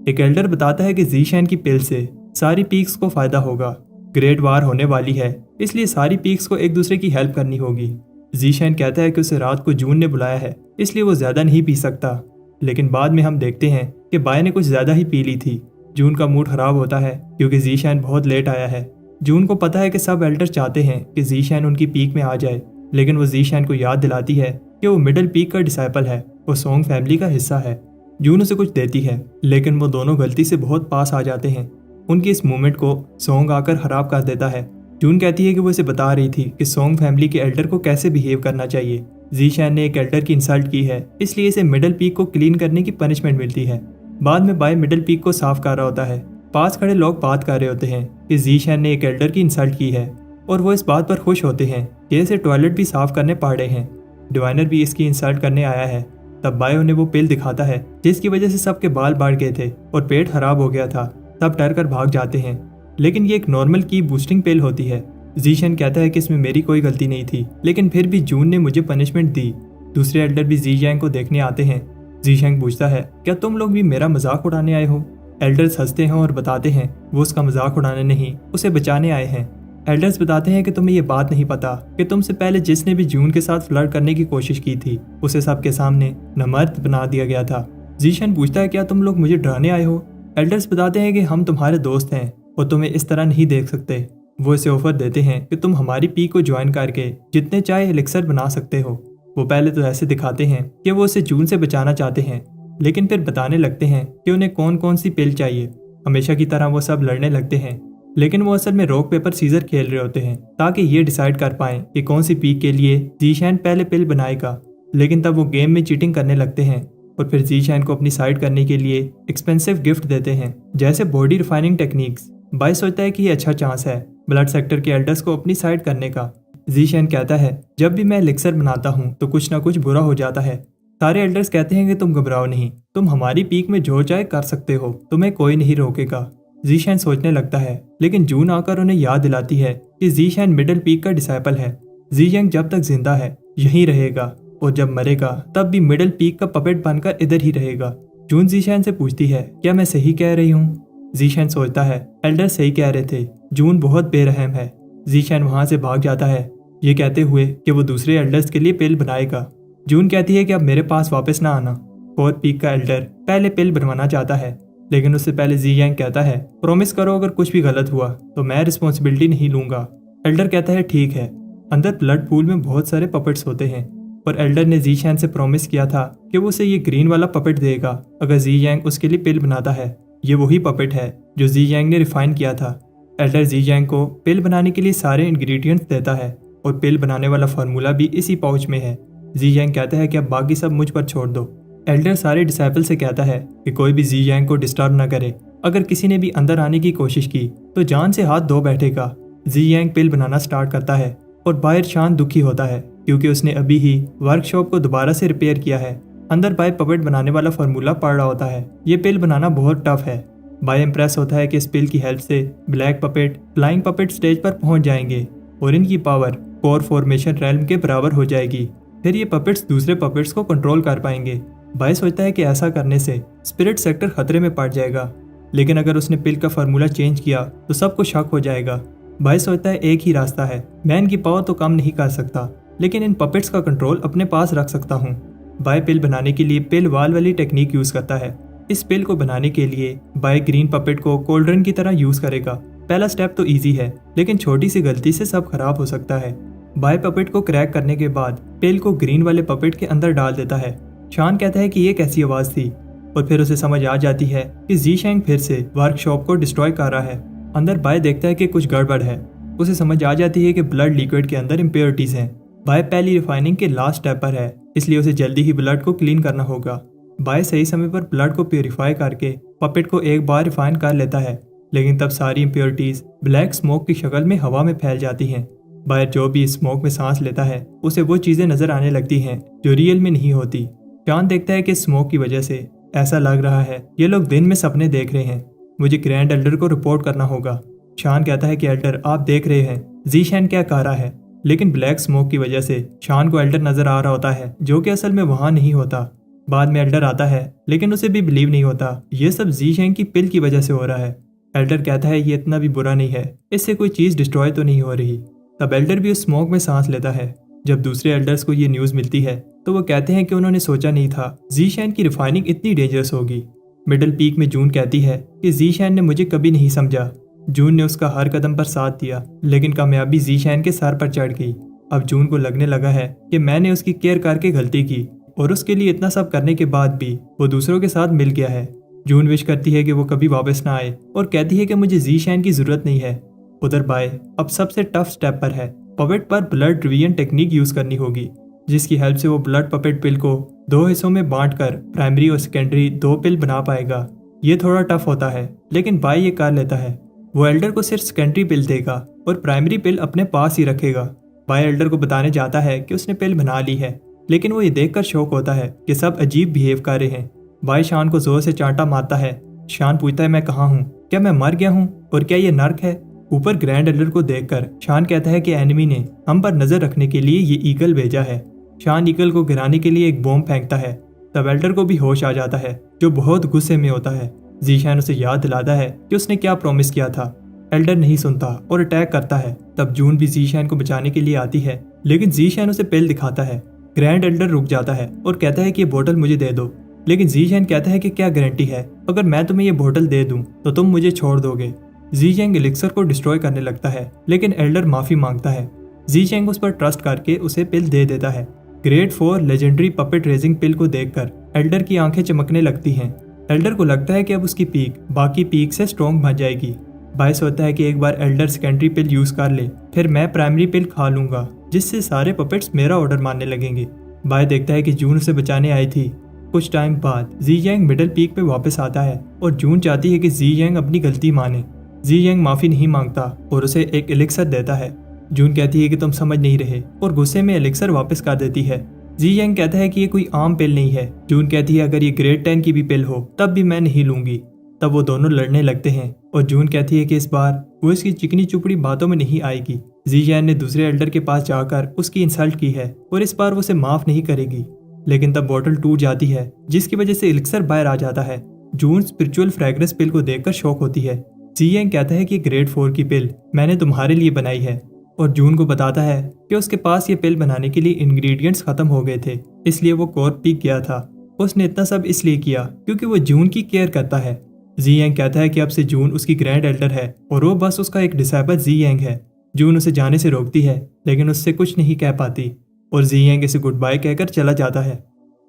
एक एल्डर बताता है कि ज़ीशैन की पिल से सारी पीक्स को फायदा होगा। ग्रेट वार होने वाली है, इसलिए सारी पीक्स को एक दूसरे की हेल्प करनी होगी। ज़ीशैन कहता है कि उसे रात को जून ने बुलाया है, इसलिए वो ज्यादा नहीं पी सकता, लेकिन बाद में हम देखते हैं कि बाय ने कुछ ज्यादा ही पी ली थी। जून का मूड खराब होता है क्योंकि ज़ीशैन बहुत लेट आया है। जून को पता है कि सब एल्डर चाहते हैं कि ज़ीशैन उनकी पीक में आ जाए, लेकिन वो ज़ीशैन को याद दिलाती है कि वो मिडिल पीक का डिसाइपल है, वो सोंग फैमिली का हिस्सा है। जून उसे कुछ देती है, लेकिन वो दोनों गलती से बहुत पास आ जाते हैं। उनकी इस मूवमेंट को सोंग आकर खराब कर देता है। जून कहती है कि वो इसे बता रही थी कि सोंग फैमिली के एल्डर को कैसे बिहेव करना चाहिए। ज़ीशैन ने एक एल्डर की इंसल्ट की है, इसलिए इसे मिडिल पीक को क्लीन करने की पनिशमेंट मिलती है। बाद में बाय मिडिल पीक को साफ कर रहा होता है। पास खड़े लोग बात कर रहे होते हैं कि ज़ीशैन ने एक एल्डर की इंसल्ट की है और वो इस बात पर खुश होते हैं कि इसे टॉयलेट भी साफ करने पड़ रहे हैं। डिवाइनर भी इसकी इंसल्ट करने आया है। तब बाय उन्हें वो पिल दिखाता है जिसकी वजह से सबके बाल बढ़ गए थे और पेट खराब हो गया था। सब डर कर भाग जाते हैं, लेकिन ये एक नॉर्मल की बूस्टिंग पिल होती है। ज़ीशैन कहता है कि इसमें मेरी कोई गलती नहीं थी, लेकिन फिर भी जून ने मुझे पनिशमेंट दी। दूसरे एल्डर भी ज़ीशैन को देखने आते हैं। ज़ीशैन पूछता है, क्या तुम लोग भी मेरा मजाक उड़ाने आए हो? एल्डर्स हंसते हैं और बताते हैं वो उसका मजाक उड़ाने नहीं, उसे बचाने आए हैं। एल्डर्स बताते हैं कि तुम्हें ये बात नहीं पता कि तुमसे पहले जिसने भी जून के साथ फ्लर्ट करने की कोशिश की थी उसे सबके सामने नमर्द बना दिया गया था। ज़ीशैन पूछता है, क्या तुम लोग मुझे डराने आए हो? एल्डर्स बताते हैं कि हम तुम्हारे दोस्त हैं और तुम्हें इस तरह नहीं देख सकते। वो इसे ऑफर देते हैं कि तुम हमारी पीक को ज्वाइन करके जितने चाहे एलिक्सर बना सकते हो। वो पहले तो ऐसे दिखाते हैं कि वो उसे जून से बचाना चाहते हैं, लेकिन फिर बताने लगते हैं कि उन्हें कौन कौन सी पिल चाहिए। हमेशा की तरह वो सब लड़ने लगते हैं, लेकिन वो असल में रॉक पेपर सीजर खेल रहे होते हैं ताकि ये डिसाइड कर पाएं कि कौन सी पीक के लिए ज़ीशैन पहले पिल बनाएगा। लेकिन तब वो गेम में चीटिंग करने लगते हैं और फिर ज़ीशैन को अपनी साइड करने के लिए एक्सपेंसिव गिफ्ट देते हैं, जैसे बॉडी रिफाइनिंग टेक्निक्स। बाय सोचता है कि ये अच्छा चांस है ब्लड सेक्टर के एल्डर्स को अपनी साइड करने का। ज़ीशैन कहता है, जब भी मैं एलिक्सर बनाता हूँ तो कुछ ना कुछ बुरा हो जाता है। सारे एल्डर्स कहते हैं कि तुम घबराओ नहीं, तुम हमारी पीक में जो चाहे कर सकते हो, तुम्हें कोई नहीं रोकेगा। ज़ीशैन सोचने लगता है, लेकिन जून आकर उन्हें याद दिलाती है कि ज़ीशैन मिडिल पीक का डिसाइपल है। ज़ीशैन जब तक जिंदा है यहीं रहेगा और जब मरेगा तब भी मिडिल पीक का पपेट बनकर इधर ही रहेगा। जून ज़ीशैन से पूछती है, क्या मैं सही कह रही हूँ? ज़ीशैन सोचता है, एल्डर सही कह रहे थे, जून बहुत बेरहम है। ज़ीशैन वहां से भाग जाता है, ये कहते हुए कि वो दूसरे एल्डर्स के लिए पिल बनाएगा। जून कहती है कि अब मेरे पास वापस ना आना। 4th पीक का एल्डर पहले पिल बनवाना चाहता है, लेकिन उससे पहले ज़ीशैन कहता है, प्रॉमिस करो अगर कुछ भी गलत हुआ तो मैं रिस्पॉन्सिबिलिटी नहीं लूंगा। एल्डर कहता है, ठीक है। अंदर ब्लड पूल में बहुत सारे पपेट्स होते हैं और एल्डर ने ज़ीशैन से प्रॉमिस किया था कि वो उसे ये ग्रीन वाला पपेट देगा अगर ज़ीशैन उसके लिए पिल बनाता है। ये वही पपेट है जो ज़ीशैन ने रिफाइन किया था। एल्डर ज़ीशैन को पिल बनाने के लिए सारे इंग्रेडिएंट्स देता है और पिल बनाने वाला फार्मूला भी इसी पाउच में है। ज़ीशैन कहता है कि अब बाकी सब मुझ पर छोड़ दो। एल्डर सारे डिसाइपल से कहता है कि कोई भी ज़ीशैन को डिस्टर्ब न करे। अगर किसी ने भी अंदर आने की कोशिश की तो जान से हाथ धो बैठेगा। ज़ीशैन पिल बनाना स्टार्ट करता है और बाहर शान दुखी होता है क्योंकि उसने अभी ही वर्कशॉप को दोबारा से रिपेयर किया है। अंदर बाय पपेट बनाने वाला फार्मूला पढ़ रहा होता है। ये पिल बनाना बहुत टफ है। बाय इम्प्रेस होता है कि इस पिल की हेल्प से black puppet flying puppet stage पर पहुंच जाएंगे। और इनकी पावर कोर फॉर्मेशन रेल्म के बराबर हो जाएगी। फिर ये पपेट्स दूसरे पपेट्स को कंट्रोल कर पाएंगे। बाय सोचता है कि ऐसा करने से स्पिरिट सेक्टर खतरे में पड़ जाएगा, लेकिन अगर उसने पिल का फार्मूला चेंज किया तो सबको शक हो जाएगा। बाय सोचता है एक ही रास्ता है, मैं इनकी पावर तो कम नहीं कर सकता, लेकिन इन पपेट्स का कंट्रोल अपने पास रख सकता हूँ। बाय पिल बनाने के लिए पिल वाल वाली टेक्निक यूज करता है। इस पिल को बनाने के लिए बाय ग्रीन पपेट को कोल्ड्रन की तरह यूज करेगा। पहला स्टेप तो इजी है, लेकिन छोटी सी गलती से सब खराब हो सकता है। बाय पपेट को क्रैक करने के बाद पिल को ग्रीन वाले पपेट के अंदर डाल देता है। शान कहता है कि ये कैसी आवाज थी, और फिर उसे समझ आ जाती है कि ज़ीशेंग फिर से वर्कशॉप को डिस्ट्रॉय कर रहा है। अंदर बाय देखता है कि कुछ गड़बड़ है। उसे समझ आ जाती है कि ब्लड लिक्विड के अंदर इम्प्योरिटीज हैं। बाय पहली रिफाइनिंग के लास्ट स्टेप पर है, इसलिए उसे जल्दी ही ब्लड को क्लीन करना होगा। बाय सही समय पर ब्लड को प्योरीफाई करके पपेट को एक बार रिफाइन कर लेता है, लेकिन तब सारी इम्प्योरिटीज ब्लैक स्मोक की शक्ल में हवा में फैल जाती हैं। बाय जो भी स्मोक में सांस लेता है उसे वो चीजें नजर आने लगती हैं जो रियल में नहीं होती। शान देखता है कि स्मोक की वजह से ऐसा लग रहा है ये लोग दिन में सपने देख रहे हैं। मुझे ग्रैंड एल्डर को रिपोर्ट करना होगा। शान कहता है कि एल्डर आप देख रहे हैं ज़ीशेंग क्या कह रहा है, लेकिन ब्लैक स्मोक की वजह से शान को एल्डर नजर आ रहा होता है जो कि असल में वहां नहीं होता। बाद में एल्डर आता है, लेकिन उसे भी बिलीव नहीं होता ये सब ज़ीशेंग की पिल की वजह से हो रहा है। एल्डर कहता है ये इतना भी बुरा नहीं है, इससे कोई चीज डिस्ट्रॉय तो नहीं हो रही। तब एल्डर भी उस स्मोक में सांस लेता है। जब दूसरे एल्डर्स को ये न्यूज मिलती है तो वो कहते हैं कि उन्होंने सोचा नहीं था ज़ीशेंग की रिफाइनिंग इतनी डेंजरस होगी। मिडल पीक में जून कहती है कि ज़ीशेंग ने मुझे कभी नहीं समझा। जून ने उसका हर कदम पर साथ दिया, लेकिन कामयाबी ज़ीशेंग के सर पर चढ़ गई। अब जून को लगने लगा है कि मैंने उसकी केयर करके गलती की, और उसके लिए इतना सब करने के बाद भी वो दूसरों के साथ मिल गया है। जून विश करती है कि वो कभी वापस ना आए और कहती है कि मुझे ज़ीशेंग की जरूरत नहीं है। उधर बाय अब सबसे टफ स्टेप पर है। पपेट पर ब्लड रिवीजन टेक्निक यूज करनी होगी, जिसकी हेल्प से वो ब्लड पपेट पिल को 2 हिस्सों में बांटकर प्राइमरी और सेकेंडरी 2 पिल बना पाएगा। ये थोड़ा टफ होता है, लेकिन बाय ये कर लेता है। वो एल्डर को सिर्फ सेकेंडरी पिल देगा और प्राइमरी पिल अपने पास ही रखेगा। बाय एल्डर को बताने जाता है कि उसने पिल बना ली है, लेकिन वो ये देखकर शौक होता है कि सब अजीब बिहेव कर रहे हैं। बाय शान को जोर से चांटा मारता है। शान पूछता है मैं कहाँ हूँ, क्या मैं मर गया हूँ, और क्या ये नर्क है। ऊपर ग्रैंड एल्डर को देखकर शान कहता है कि एनिमी ने हम पर नजर रखने के लिए ये ईगल भेजा है। शान ईगल को गिराने के लिए एक बॉम्ब फेंकता है। तब एल्डर को भी होश आ जाता है, जो बहुत गुस्से में होता है। ज़ीशेंग उसे याद दिलाता है कि उसने क्या प्रॉमिस किया था। एल्डर नहीं सुनता और अटैक करता है। तब जून भी ज़ीशेंग को बचाने के लिए आती है, लेकिन ज़ीशेंग उसे पिल दिखाता है। ग्रैंड एल्डर रुक जाता है और कहता है कि ये बोतल मुझे दे दो, लेकिन ज़ीशेंग कहता है कि क्या गारंटी है अगर मैं तुम्हें ये बोतल दे दूं तो तुम मुझे छोड़ दोगे। ज़ीशेंग एलिक्सर को डिस्ट्रॉय करने लगता है, लेकिन एल्डर माफी मांगता है। ज़ीशेंग उस पर ट्रस्ट करके उसे पिल दे देता है। ग्रेड 4 लेजेंडरी पपेट रेजिंग पिल को देखकर एल्डर की आंखें चमकने लगती हैं। एल्डर को लगता है कि अब उसकी पीक बाकी पीक से स्ट्रॉन्ग बन जाएगी। बाय सोचता है कि एक बार एल्डर सेकेंडरी पिल यूज कर ले, फिर मैं प्राइमरी पिल खा लूंगा, जिससे सारे पपेट्स मेरा ऑर्डर मानने लगेंगे। बाय देखता है कि जून उसे बचाने आई थी। कुछ टाइम बाद ज़ीशेंग मिडिल पीक पे वापस आता है और जून चाहती है कि ज़ीशेंग अपनी गलती माने। ज़ीशेंग माफी नहीं मांगता और उसे एक एलिक्सर देता है। जून कहती है कि तुम समझ नहीं रहे और गुस्से में एलिक्सर वापस कर देती है। ज़ीशेंग कहता है कि ये कोई आम पिल नहीं है। जून कहती है अगर ये ग्रेड 10 की भी पिल हो तब भी मैं नहीं लूंगी। तब वो दोनों लड़ने लगते हैं और जून कहती है कि इस बार वो इसकी चिकनी चुपड़ी बातों में नहीं आएगी। ज़ीशेंग ने दूसरे एल्डर के पास जाकर उसकी इंसल्ट की है और इस बार वो उसे माफ नहीं करेगी। लेकिन तब बोतल टूट जाती है, जिसकी वजह से एलिक्सर बाहर आ जाता है। जून स्पिरिचुअल फ्रेग्रेंस पिल को देखकर शॉक होती है। ज़ीशेंग कहता है कि ग्रेड 4 की पिल मैंने तुम्हारे लिए बनाई है, और जून को बताता है कि उसके पास ये पिल बनाने के लिए इंग्रेडिएंट्स खत्म हो गए थे, इसलिए वो कोर पीक गया था। उसने इतना सब इसलिए किया क्योंकि वो जून की केयर करता है। ज़ीशेंग कहता है कि अब से जून उसकी ग्रैंड एल्डर है और वो बस उसका एक डिसाइपल ज़ीशेंग है। जून उसे जाने से रोकती है, लेकिन उससे कुछ नहीं कह पाती और ज़ीशेंग इसे गुड बाय कहकर चला जाता है।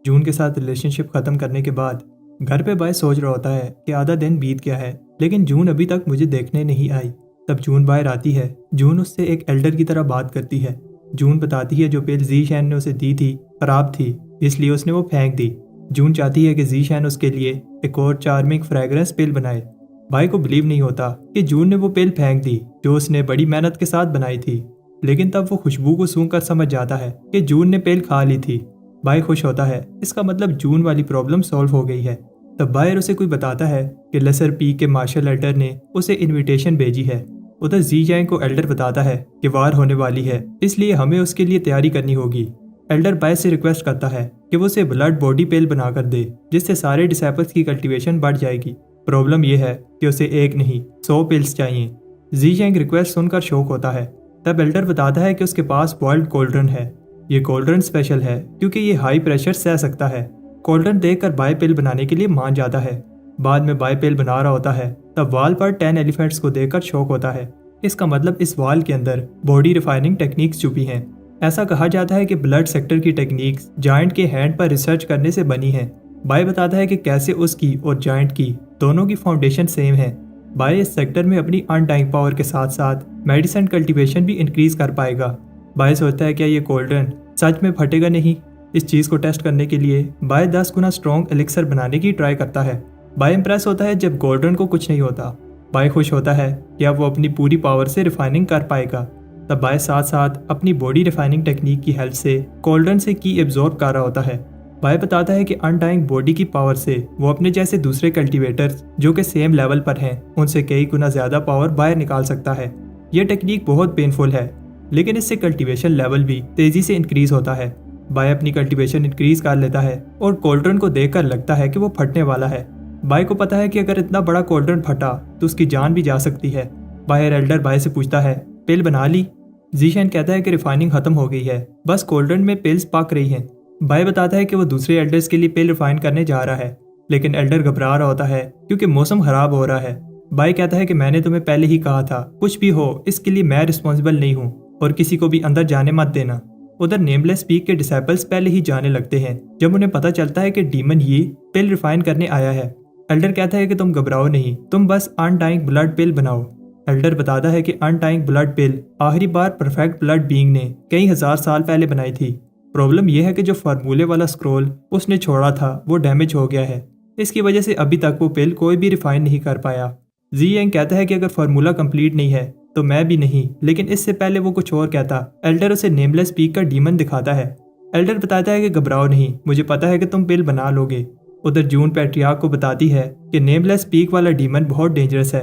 जून के साथ रिलेशनशिप खत्म करने के बाद घर पे बाय सोच रहा होता है कि आधा दिन बीत गया है, लेकिन जून अभी तक मुझे देखने नहीं आई। तब जून बाहर आती है। जून उससे एक एल्डर की तरह बात करती है। जून बताती है जो पिल ज़ीशेंग ने उसे दी थी खराब थी, इसलिए उसने वो फेंक दी। जून चाहती है कि ज़ीशेंग उसके लिए एक और चार्मिंग फ्रेग्रेंस पिल बनाए। बाय को बिलीव नहीं होता कि जून ने वो पिल फेंक दी जो उसने बड़ी मेहनत के साथ बनाई थी, लेकिन तब वो खुशबू को सूंघकर समझ जाता है कि जून ने पिल खा ली थी। बाय खुश होता है, इसका मतलब जून वाली प्रॉब्लम सॉल्व हो गई है। तब बायर उसे कोई बताता है कि लेसर पी के मार्शल एल्डर ने उसे इनविटेशन भेजी है। उधर जी जैंग को एल्डर बताता है कि वार होने वाली है, इसलिए हमें उसके लिए तैयारी करनी होगी। एल्डर बाय से रिक्वेस्ट करता है कि वो उसे ब्लड बॉडी पेल बनाकर दे, जिससे सारे डिसेबल्स की कल्टीवेशन बढ़ जाएगी। प्रॉब्लम यह है कि उसे एक नहीं 100 पिल्स चाहिए। जी जैंग रिक्वेस्ट सुनकर शौक होता है। तब एल्डर बताता है कि उसके पास बॉइल्ड कोल्ड्रन है। ये कोल्ड्रन स्पेशल है क्योंकि ये हाई प्रेशर सह सकता है। कोल्ड्रन देखकर बाय पेल बनाने के लिए मान जाता है। बाद में बाय पेल बना रहा होता है, तब वाल पर 10 एलिफेंट्स को देखकर शौक होता है। इसका मतलब इस वाल के अंदर बॉडी रिफाइनिंग टेक्निक्स छुपी हैं। ऐसा कहा जाता है कि ब्लड सेक्टर की टेक्निक्स जायंट के हैंड पर रिसर्च करने से बनी है। बाय बताता है कि कैसे उसकी और जायंट की दोनों की फाउंडेशन सेम है। बाय इस सेक्टर में अपनी अनडाइंग पावर के साथ साथ मेडिसिन कल्टीवेशन भी इंक्रीज कर पाएगा। बाय सोचता है क्या ये कोल्ड्रन सच में फटेगा नहीं। इस चीज को टेस्ट करने के लिए बाय 10 गुना स्ट्रॉन्ग एलिक्सर बनाने की ट्राई करता है। बाय इंप्रेस होता है जब कोल्ड्रन को कुछ नहीं होता। बाय खुश होता है कि अब वो अपनी पूरी पावर से रिफाइनिंग कर पाएगा। तब बाय साथ साथ अपनी बॉडी रिफाइनिंग टेक्निक की हेल्प से कोल्ड्रन से की एब्जॉर्ब कर रहा होता है। बाय बताता है कि अनडाइंग बॉडी की पावर से वो अपने जैसे दूसरे कल्टीवेटर्स जो कि सेम लेवल पर हैं उनसे कई गुना ज्यादा पावर बाहर निकाल सकता है। यह टेक्निक बहुत पेनफुल है, लेकिन इससे कल्टीवेशन लेवल भी तेजी से इंक्रीज होता है। बाय अपनी कल्टीवेशन इंक्रीज कर लेता है और कोल्ड्रन को देखकर लगता है कि वो फटने वाला है। बाय को पता है कि अगर इतना बड़ा कोल्ड्रन फटा तो उसकी जान भी जा सकती है। बायर एल्डर बाय से पूछता है, पिल बना ली? जीशैन कहता है कि रिफाइनिंग खत्म हो गई है, बस कोल्ड्रन में पिल्स पक रही हैं। बाय बताता है कि वो दूसरे एल्डर्स के लिए पिल रिफाइन करने जा रहा है, लेकिन एल्डर घबरा रहा होता है क्योंकि मौसम खराब हो रहा है। बाय कहता है कि मैंने तुम्हें पहले ही कहा था, कुछ भी हो इसके लिए मैं रिस्पॉन्सिबल नहीं हूँ और किसी को भी अंदर जाने मत देना। उधर नेमलेस पीक के डिसेबल्स पहले ही जाने लगते हैं जब उन्हें पता चलता है कि डीमन ही पिल रिफाइन करने आया है। एल्डर कहता है कि तुम घबराओ नहीं, तुम बस अनडाइंग ब्लड पिल बनाओ। एल्डर बताता है कि अनडाइंग ब्लड पिल आखिरी बार परफेक्ट ब्लड बीइंग ने कई हजार साल पहले बनाई थी। प्रॉब्लम यह है कि जो फार्मूले वाला स्क्रोल उसने छोड़ा था वो डैमेज हो गया है। इसकी वजह से अभी तक वो पिल कोई भी रिफाइन नहीं कर पाया। जी एंग कहता है कि अगर फार्मूला कंप्लीट नहीं है तो मैं भी नहीं, लेकिन इससे पहले वो कुछ और कहता। एल्डर उसे नेमलेस पीक का डीमन दिखाता है। एल्डर बताता है कि घबराओ नहीं, मुझे पता है कि तुम पिल बना लोगे। उधर जून पैट्रियार्क को बताती है कि नेमलेस पीक वाला डीमन बहुत डेंजरस है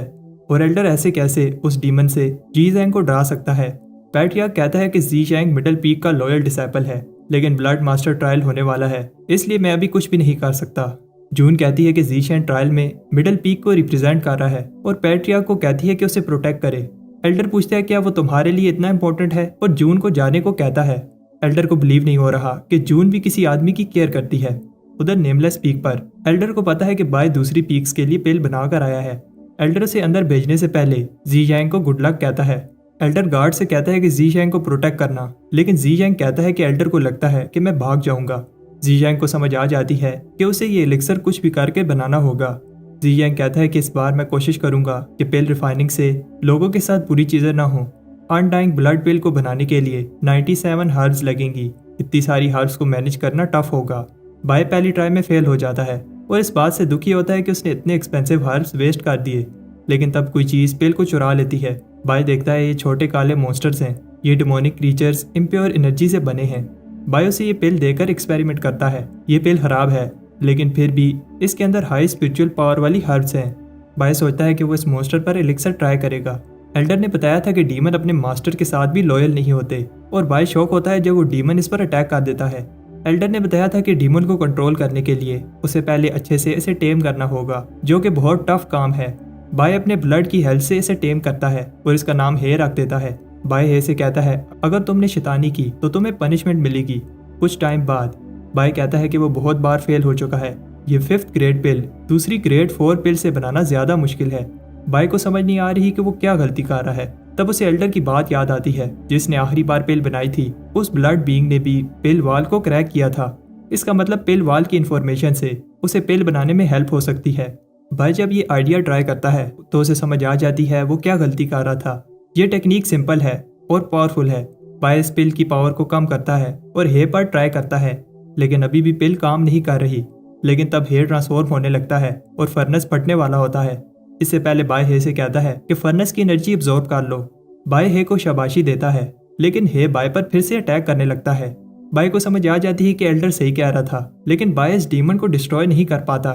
और एल्डर ऐसे कैसे उस डीमन से जी जैंग को डरा सकता है। पैट्रियार्क कहता है कि जी जैंग मिडल पीक का लॉयल डिसेबल है, लेकिन ब्लड मास्टर ट्रायल होने वाला है, इसलिए मैं अभी कुछ भी नहीं कर सकता। जून कहती है कि जी जैंग ट्रायल में मिडल पीक को रिप्रेजेंट कर रहा है और पैट्रियार्क को कहती है कि उसे प्रोटेक्ट करे। एल्डर पूछता है क्या वो तुम्हारे लिए इतना इंपॉर्टेंट है और जून को जाने को कहता है। एल्डर को बिलीव नहीं हो रहा कि जून भी किसी आदमी की केयर करती है। उधर नेमलेस पीक पर एल्डर को पता है कि बाय दूसरी पीक्स के लिए पिल बनाकर आया है। एल्डर उसे अंदर भेजने से पहले जी जैंग को गुड लक कहता है। एल्डर गार्ड से कहता है कि जी जैंग को प्रोटेक्ट करना, लेकिन जी जैंग कहता है कि एल्डर को लगता है कि मैं भाग जाऊंगा। जी जैंग को समझ आ जाती है कि उसे ये एलिक्सर कुछ भी करके बनाना होगा। जी जैंग कहता है कि इस बार मैं कोशिश करूंगा कि पिल रिफाइनिंग से लोगों के साथ बुरी चीजें ना हो। अनडाइंग ब्लड पिल को बनाने के लिए 97 हर्ब्स लगेंगी। इतनी सारी हर्ब्स को मैनेज करना टफ होगा। बाय पहली ट्राई में फेल हो जाता है और इस बात से दुखी होता है कि उसने इतने एक्सपेंसिव हर्ब्स वेस्ट कर दिए। लेकिन तब कोई चीज पिल को चुरा लेती है। बाय देखता है ये छोटे काले मॉन्स्टर्स हैं, ये डिमोनिक क्रीचर्स इम्प्योर एनर्जी से बने हैं। बाय उसे ये पिल देकर एक्सपेरिमेंट करता है। ये पिल खराब है, लेकिन फिर भी इसके अंदर हाई स्पिरिचुअल पावर वाली हर्ब्स हैं। बाय सोचता है कि वो इस मॉन्स्टर पर एलिक्सर ट्राई करेगा। एल्डर ने बताया था कि डीमन अपने मास्टर के साथ भी लॉयल नहीं होते और बाय शॉक होता है जब वो डीमन इस पर अटैक कर देता है। एल्डर ने बताया था कि डीमन को कंट्रोल करने के लिए उसे पहले अच्छे से इसे टेम करना होगा, जो कि बहुत टफ काम है। बाय अपने ब्लड की हेल्प से इसे टेम करता है और इसका नाम हे रख देता है। बाय हे से कहता है अगर तुमने शैतानी की तो तुम्हें पनिशमेंट मिलेगी। कुछ टाइम बाद बाय कहता है कि वो बहुत बार फेल हो चुका है। ये 5th ग्रेड पिल दूसरी ग्रेड 4 पिल से बनाना ज्यादा मुश्किल है। बाय को समझ नहीं आ रही कि वो क्या गलती कर रहा है। तब उसे एल्डर की बात याद आती है जिसने आखिरी बार पिल बनाई थी। उस ब्लड बीइंग ने भी पिल वाल को क्रैक किया था। इसका मतलब पिल वाल की इंफॉर्मेशन से उसे पिल बनाने में हेल्प हो सकती है। बाय जब ये आइडिया ट्राई करता है तो उसे समझ आ जाती है वो क्या गलती कर रहा था। ये टेक्निक सिंपल है और पावरफुल है। बाय इस पिल की पावर को कम करता है और हे पर ट्राई करता है, लेकिन अभी भी पिल काम नहीं कर रही। लेकिन तब हे ट्रांसफॉर्म होने लगता है और फर्नेस फटने वाला होता है। इससे पहले बाय हे से कहता है कि फर्नेस की एनर्जी एब्जॉर्ब कर लो। बाय हे को शाबाशी देता है, लेकिन हे बाय पर फिर से अटैक करने लगता है। बाय को समझ आ जाती है कि एल्डर सही कह रहा था, लेकिन बाय इस डीमन को डिस्ट्रॉय नहीं कर पाता।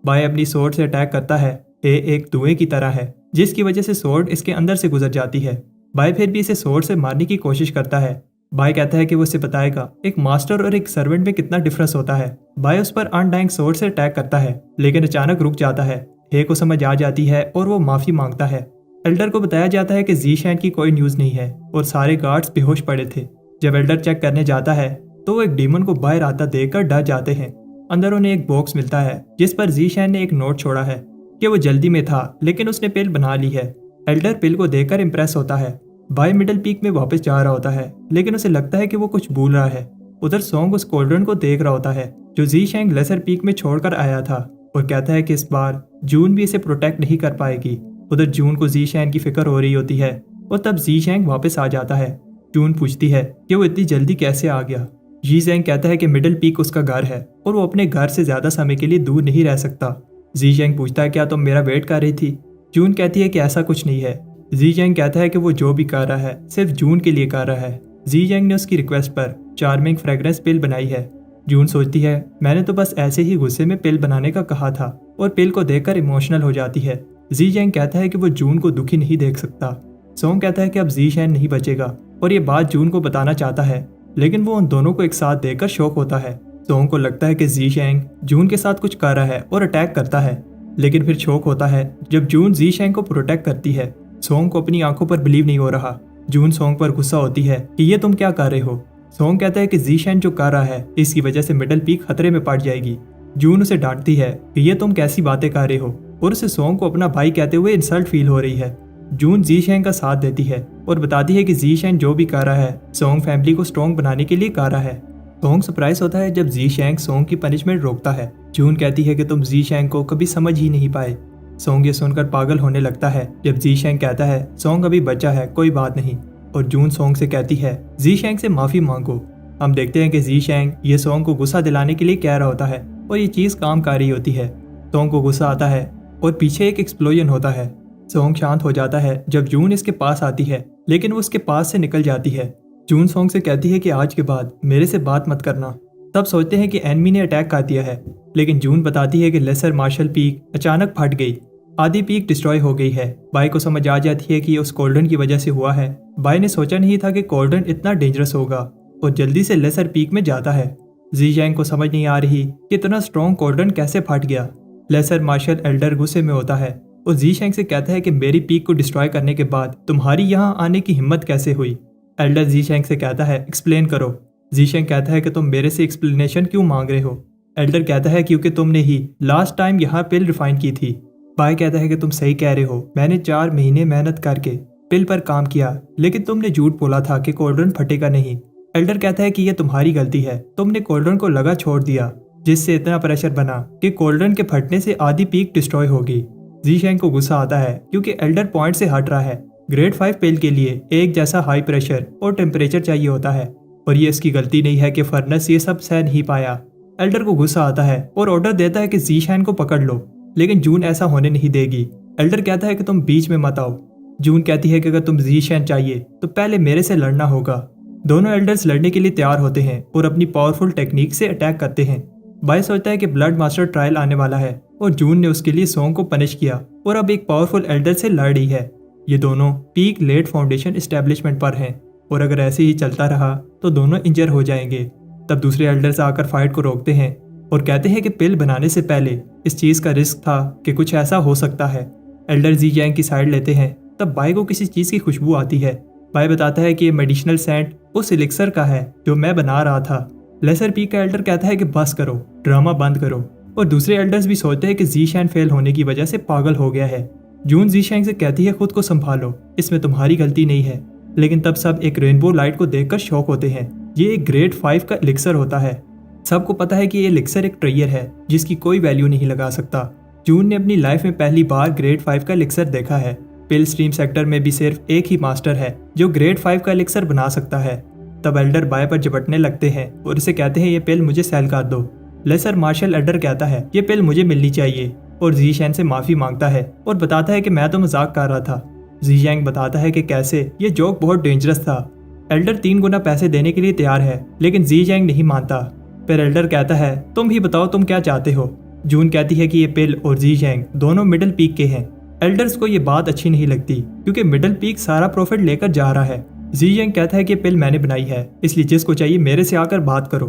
बाय अपनी स्वॉर्ड से अटैक करता है, ये एक धुएं की तरह है जिसकी वजह से सोर्ड इसके अंदर से गुजर जाती है। बाय फिर भी इसे सोर्ड से मारने की कोशिश करता है। बाय कहता है कि वो इसे बताएगा एक मास्टर और एक सर्वेंट में कितना डिफरेंस होता है। बाय उस पर अनडाइंग सोर्ड से अटैक करता है लेकिन अचानक रुक जाता है। हे को समझ आ जाती है और वो माफी मांगता है। एल्डर को बताया जाता है कि ज़ीशैन की कोई न्यूज नहीं है और सारे गार्ड्स बेहोश पड़े थे। जब एल्डर चेक करने जाता है तो वो एक डीमन को बाहर आता देखकर डर जाते हैं। अंदर उन्हें एक बॉक्स मिलता है जिस पर ज़ीशैन ने एक नोट छोड़ा है कि वो जल्दी में था लेकिन उसने पिल बना ली है। एल्डर पिल को देखकर इम्प्रेस होता है। बाय मिडल पीक में वापस जा रहा होता है लेकिन उसे लगता है कि वो कुछ भूल रहा है। उधर सोंग उस कोल्ड्रन को देख रहा होता है जो ज़ीशैन लेसर पीक में छोड़कर आया था और कहता है कि इस बार जून भी इसे प्रोटेक्ट नहीं कर पाएगी। उधर जून को ज़ीशैन की फिक्र हो रही होती है और तब ज़ीशैन वापस आ जाता है। जून पूछती है कि वो इतनी जल्दी कैसे आ गया। ज़ीशैन कहता है कि मिडल पीक उसका घर है और वो अपने घर से ज्यादा समय के लिए दूर नहीं रह सकता। ज़ीशैन पूछता है क्या तुम मेरा वेट कर रही थी। जून कहती है कि ऐसा कुछ नहीं है। ज़ीशैन कहता है कि वो जो भी कर रहा है सिर्फ जून के लिए कर रहा है। ज़ीशैन ने उसकी रिक्वेस्ट पर चार्मिंग फ्रेग्रेंस पिल बनाई है। जून सोचती है मैंने तो बस ऐसे ही गुस्से में पिल बनाने का कहा था और पिल को देखकर इमोशनल हो जाती है। ज़ीशैन कहता है कि वो जून को दुखी नहीं देख सकता। सोंग कहता है कि अब ज़ीशैन नहीं बचेगा और ये बात जून को बताना चाहता है लेकिन वो उन दोनों को एक साथ देखकर शौक होता है। सोंग को लगता है कि ज़ीशैन जून के साथ कुछ कर रहा है और अटैक करता है लेकिन फिर शौक होता है जब जून ज़ीशैन को प्रोटेक्ट करती है। सोंग को अपनी आंखों पर बिलीव नहीं हो रहा। जून सोंग पर गुस्सा होती है कि ये तुम क्या कर रहे हो। सोंग कहता है कि ज़ीशैन जो कर रहा है इसकी वजह से मिडल पीक खतरे में पड़ जाएगी। जून उसे डांटती है कि ये तुम कैसी बातें कर रहे हो और उसे सोंग को अपना भाई कहते हुए इंसल्ट फील हो रही है। जून ज़ीशैन का साथ देती है और बताती है कि ज़ीशैन जो भी कर रहा है सोंग फैमिली को स्ट्रॉन्ग बनाने के लिए कर रहा है। सोंग सरप्राइज होता है जब ज़ीशैन सोंग की पनिशमेंट रोकता है। जून कहती है कि तुम ज़ीशैन को कभी समझ ही नहीं पाए। सोंग ये सुनकर पागल होने लगता है जब ज़ीशैन कहता है सोंग अभी बच्चा है कोई बात नहीं और जून सोंग से कहती है ज़ीशैन से माफी मांगो। हम देखते हैं कि ज़ीशैन ये सोंग को गुस्सा दिलाने के लिए कह रहा होता है और ये चीज काम कर रही होती है। सोंग को गुस्सा आता है और पीछे एक एक्सप्लोजन होता है। सोंग शांत हो जाता है जब जून इसके पास आती है लेकिन वो उसके पास से निकल जाती है। जून सोंग से कहती है कि आज के बाद मेरे से बात मत करना। तब सोचते हैं कि एनमी ने अटैक कर दिया है लेकिन जून बताती है कि लेसर मार्शल पीक अचानक फट गई। आधी पीक डिस्ट्रॉय हो गई है। बाय को समझ आ जाती है कि ये उस कोल्डन की वजह से हुआ है। बाय ने सोचा नहीं था कि कोल्डन इतना डेंजरस होगा और जल्दी से लेसर पीक में जाता है। ज़ीशैन को समझ नहीं आ रही कि इतना स्ट्रॉन्ग कोल्डन कैसे फट गया। लेसर मार्शल एल्डर गुस्से में होता है और ज़ीशैन से कहता है कि मेरी पीक को डिस्ट्रॉय करने के बाद तुम्हारी यहाँ आने की हिम्मत कैसे हुई। एल्डर ज़ीशैन से कहता है एक्सप्लेन करो। ज़ीशैन कहता है कि तुम मेरे से एक्सप्लेनेशन क्यों मांग रहे हो। एल्डर कहता है क्योंकि तुमने ही लास्ट टाइम यहाँ पिल रिफाइन की थी। बाय कहता है कि तुम सही कह रहे हो, मैंने 4 महीने मेहनत करके पिल पर काम किया लेकिन तुमने झूठ बोला था कि कोल्डन फटेगा नहीं। एल्डर कहता है कि यह तुम्हारी गलती है, तुमने कोल्डन को लगा छोड़ दिया जिससे इतना प्रेशर बना कि कोल्डन के फटने से आधी पीक डिस्ट्रॉय होगी। ज़ीशैन को गुस्सा आता है क्योंकि एल्डर पॉइंट से हट रहा है। ग्रेड 5 पिल के लिए एक जैसा हाई प्रेशर और टेम्परेचर चाहिए होता है और ये इसकी गलती नहीं है कि फर्नेस ये सब सह नहीं पाया। एल्डर को गुस्सा आता है और ऑर्डर देता है कि ज़ीशैन को पकड़ लो लेकिन जून ऐसा होने नहीं देगी। एल्डर कहता है कि तुम बीच में मत आओ। जून कहती है कि अगर तुम ज़ीशैन चाहिए तो पहले मेरे से लड़ना होगा। दोनों एल्डर्स लड़ने के लिए तैयार होते हैं और अपनी पावरफुल टेक्निक से अटैक करते हैं। बाय सोचता है कि ब्लड मास्टर ट्रायल आने वाला है और जून ने उसके लिए सोंग को पनिश किया और अब एक पावरफुल एल्डर से लड़ रही है। ये दोनों पीक लेट फाउंडेशन एस्टेब्लिशमेंट पर हैं और अगर ऐसे ही चलता रहा तो दोनों इंजर हो जाएंगे। तब दूसरे एल्डर्स आकर फाइट को रोकते हैं और कहते हैं कि पिल बनाने से पहले इस चीज का रिस्क था कि कुछ ऐसा हो सकता है। एल्डर ज़ीशैन की साइड लेते हैं। तब बाय को किसी चीज की खुशबू आती है। बाय बताता है कि ये मेडिसिनल सेंट उस एलिक्सर का है जो मैं बना रहा था। लेसर पीक का एल्डर कहता है कि बस करो, ड्रामा बंद करो और दूसरे एल्डर्स भी सोचते हैं कि ज़ीशैन फेल होने की वजह से पागल हो गया है। जून ज़ीशैन से कहती है खुद को संभालो, इसमें तुम्हारी गलती नहीं है। लेकिन तब सब एक रेनबो लाइट को देखकर शॉक होते हैं। ये एक ग्रेड 5 का एलिक्सर होता है। सबको पता है कि ये एलिक्सर एक ट्रेयर है जिसकी कोई वैल्यू नहीं लगा सकता। जून ने अपनी लाइफ में पहली बार ग्रेड 5 का एलिक्सर देखा है। पिल स्ट्रीम सेक्टर में भी सिर्फ एक ही मास्टर है जो ग्रेड 5 का एलिक्सर बना सकता है। तब एल्डर बाय पर झपटने लगते हैं और इसे कहते हैं ये पिल मुझे सेल कर दो। लेसर मार्शल एल्डर कहता है ये पिल मुझे मिलनी चाहिए और ज़ीशैन से माफी मांगता है और बताता है कि मैं तो मजाक कर रहा था। ज़ीशैन बताता है कि कैसे ये जोक बहुत डेंजरस था। एल्डर 3 गुना पैसे देने के लिए तैयार है लेकिन ज़ीशैन नहीं मानता। फिर एल्डर कहता है तुम ही बताओ तुम क्या चाहते हो। जून कहती है कि ये पिल और जी यंग दोनों मिडिल पीक के हैं। एल्डर्स को ये बात अच्छी नहीं लगती क्योंकि मिडिल पीक सारा प्रॉफिट लेकर जा रहा है। जी यंग कहता है कि पिल मैंने बनाई है, इसलिए जिसको चाहिए मेरे से आकर बात करो।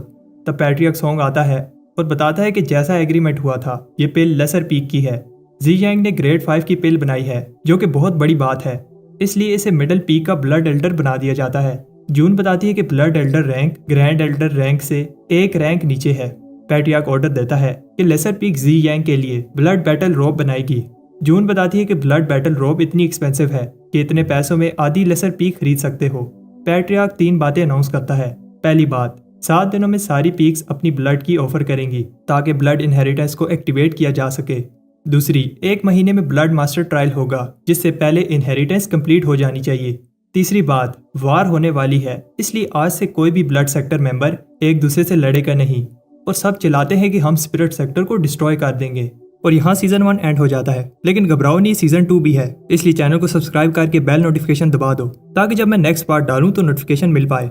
तब पैट्रियर्क सॉन्ग आता है और बताता है कि जैसा एग्रीमेंट हुआ था ये पिल लेसर पीक की है। जी यंग ने ग्रेड 5 की पिल बनाई है जो कि बहुत बड़ी बात है, इसलिए इसे मिडिल पीक का ब्लड एल्डर बना दिया जाता है। जून बताती है कि blood Elder rank grand Elder rank से एक रैंक नीचे है। पैट्रियर्क ऑर्डर देता है कि लेसर पीक जी यंग के लिए ब्लड बैटल रोब बनाएगी। जून बताती है कि ब्लड बैटल रोब इतनी एक्सपेंसिव है कि इतने पैसों में आधी लेसर पीक खरीद सकते हो। पैट्रियर्क 3 बातें अनाउंस करता है। पहली बात, 7 दिनों में सारी पीक्स अपनी ब्लड की ऑफर करेंगी ताकि ब्लड इनहेरिटेंस को एक्टिवेट किया जा सके। दूसरी, 1 महीने में ब्लड मास्टर ट्रायल होगा जिससे पहले इनहेरिटेंस कंप्लीट हो जानी चाहिए। तीसरी बात, वार होने वाली है, इसलिए आज से कोई भी ब्लड सेक्टर मेंबर एक दूसरे से लड़ेगा नहीं और सब चिल्लाते हैं कि हम स्पिरिट सेक्टर को डिस्ट्रॉय कर देंगे। और यहाँ सीजन 1 एंड हो जाता है, लेकिन घबराओ नहीं, सीजन 2 भी है, इसलिए चैनल को सब्सक्राइब करके बेल नोटिफिकेशन दबा दो ताकि जब मैं नेक्स्ट पार्ट डालूं तो नोटिफिकेशन मिल पाए।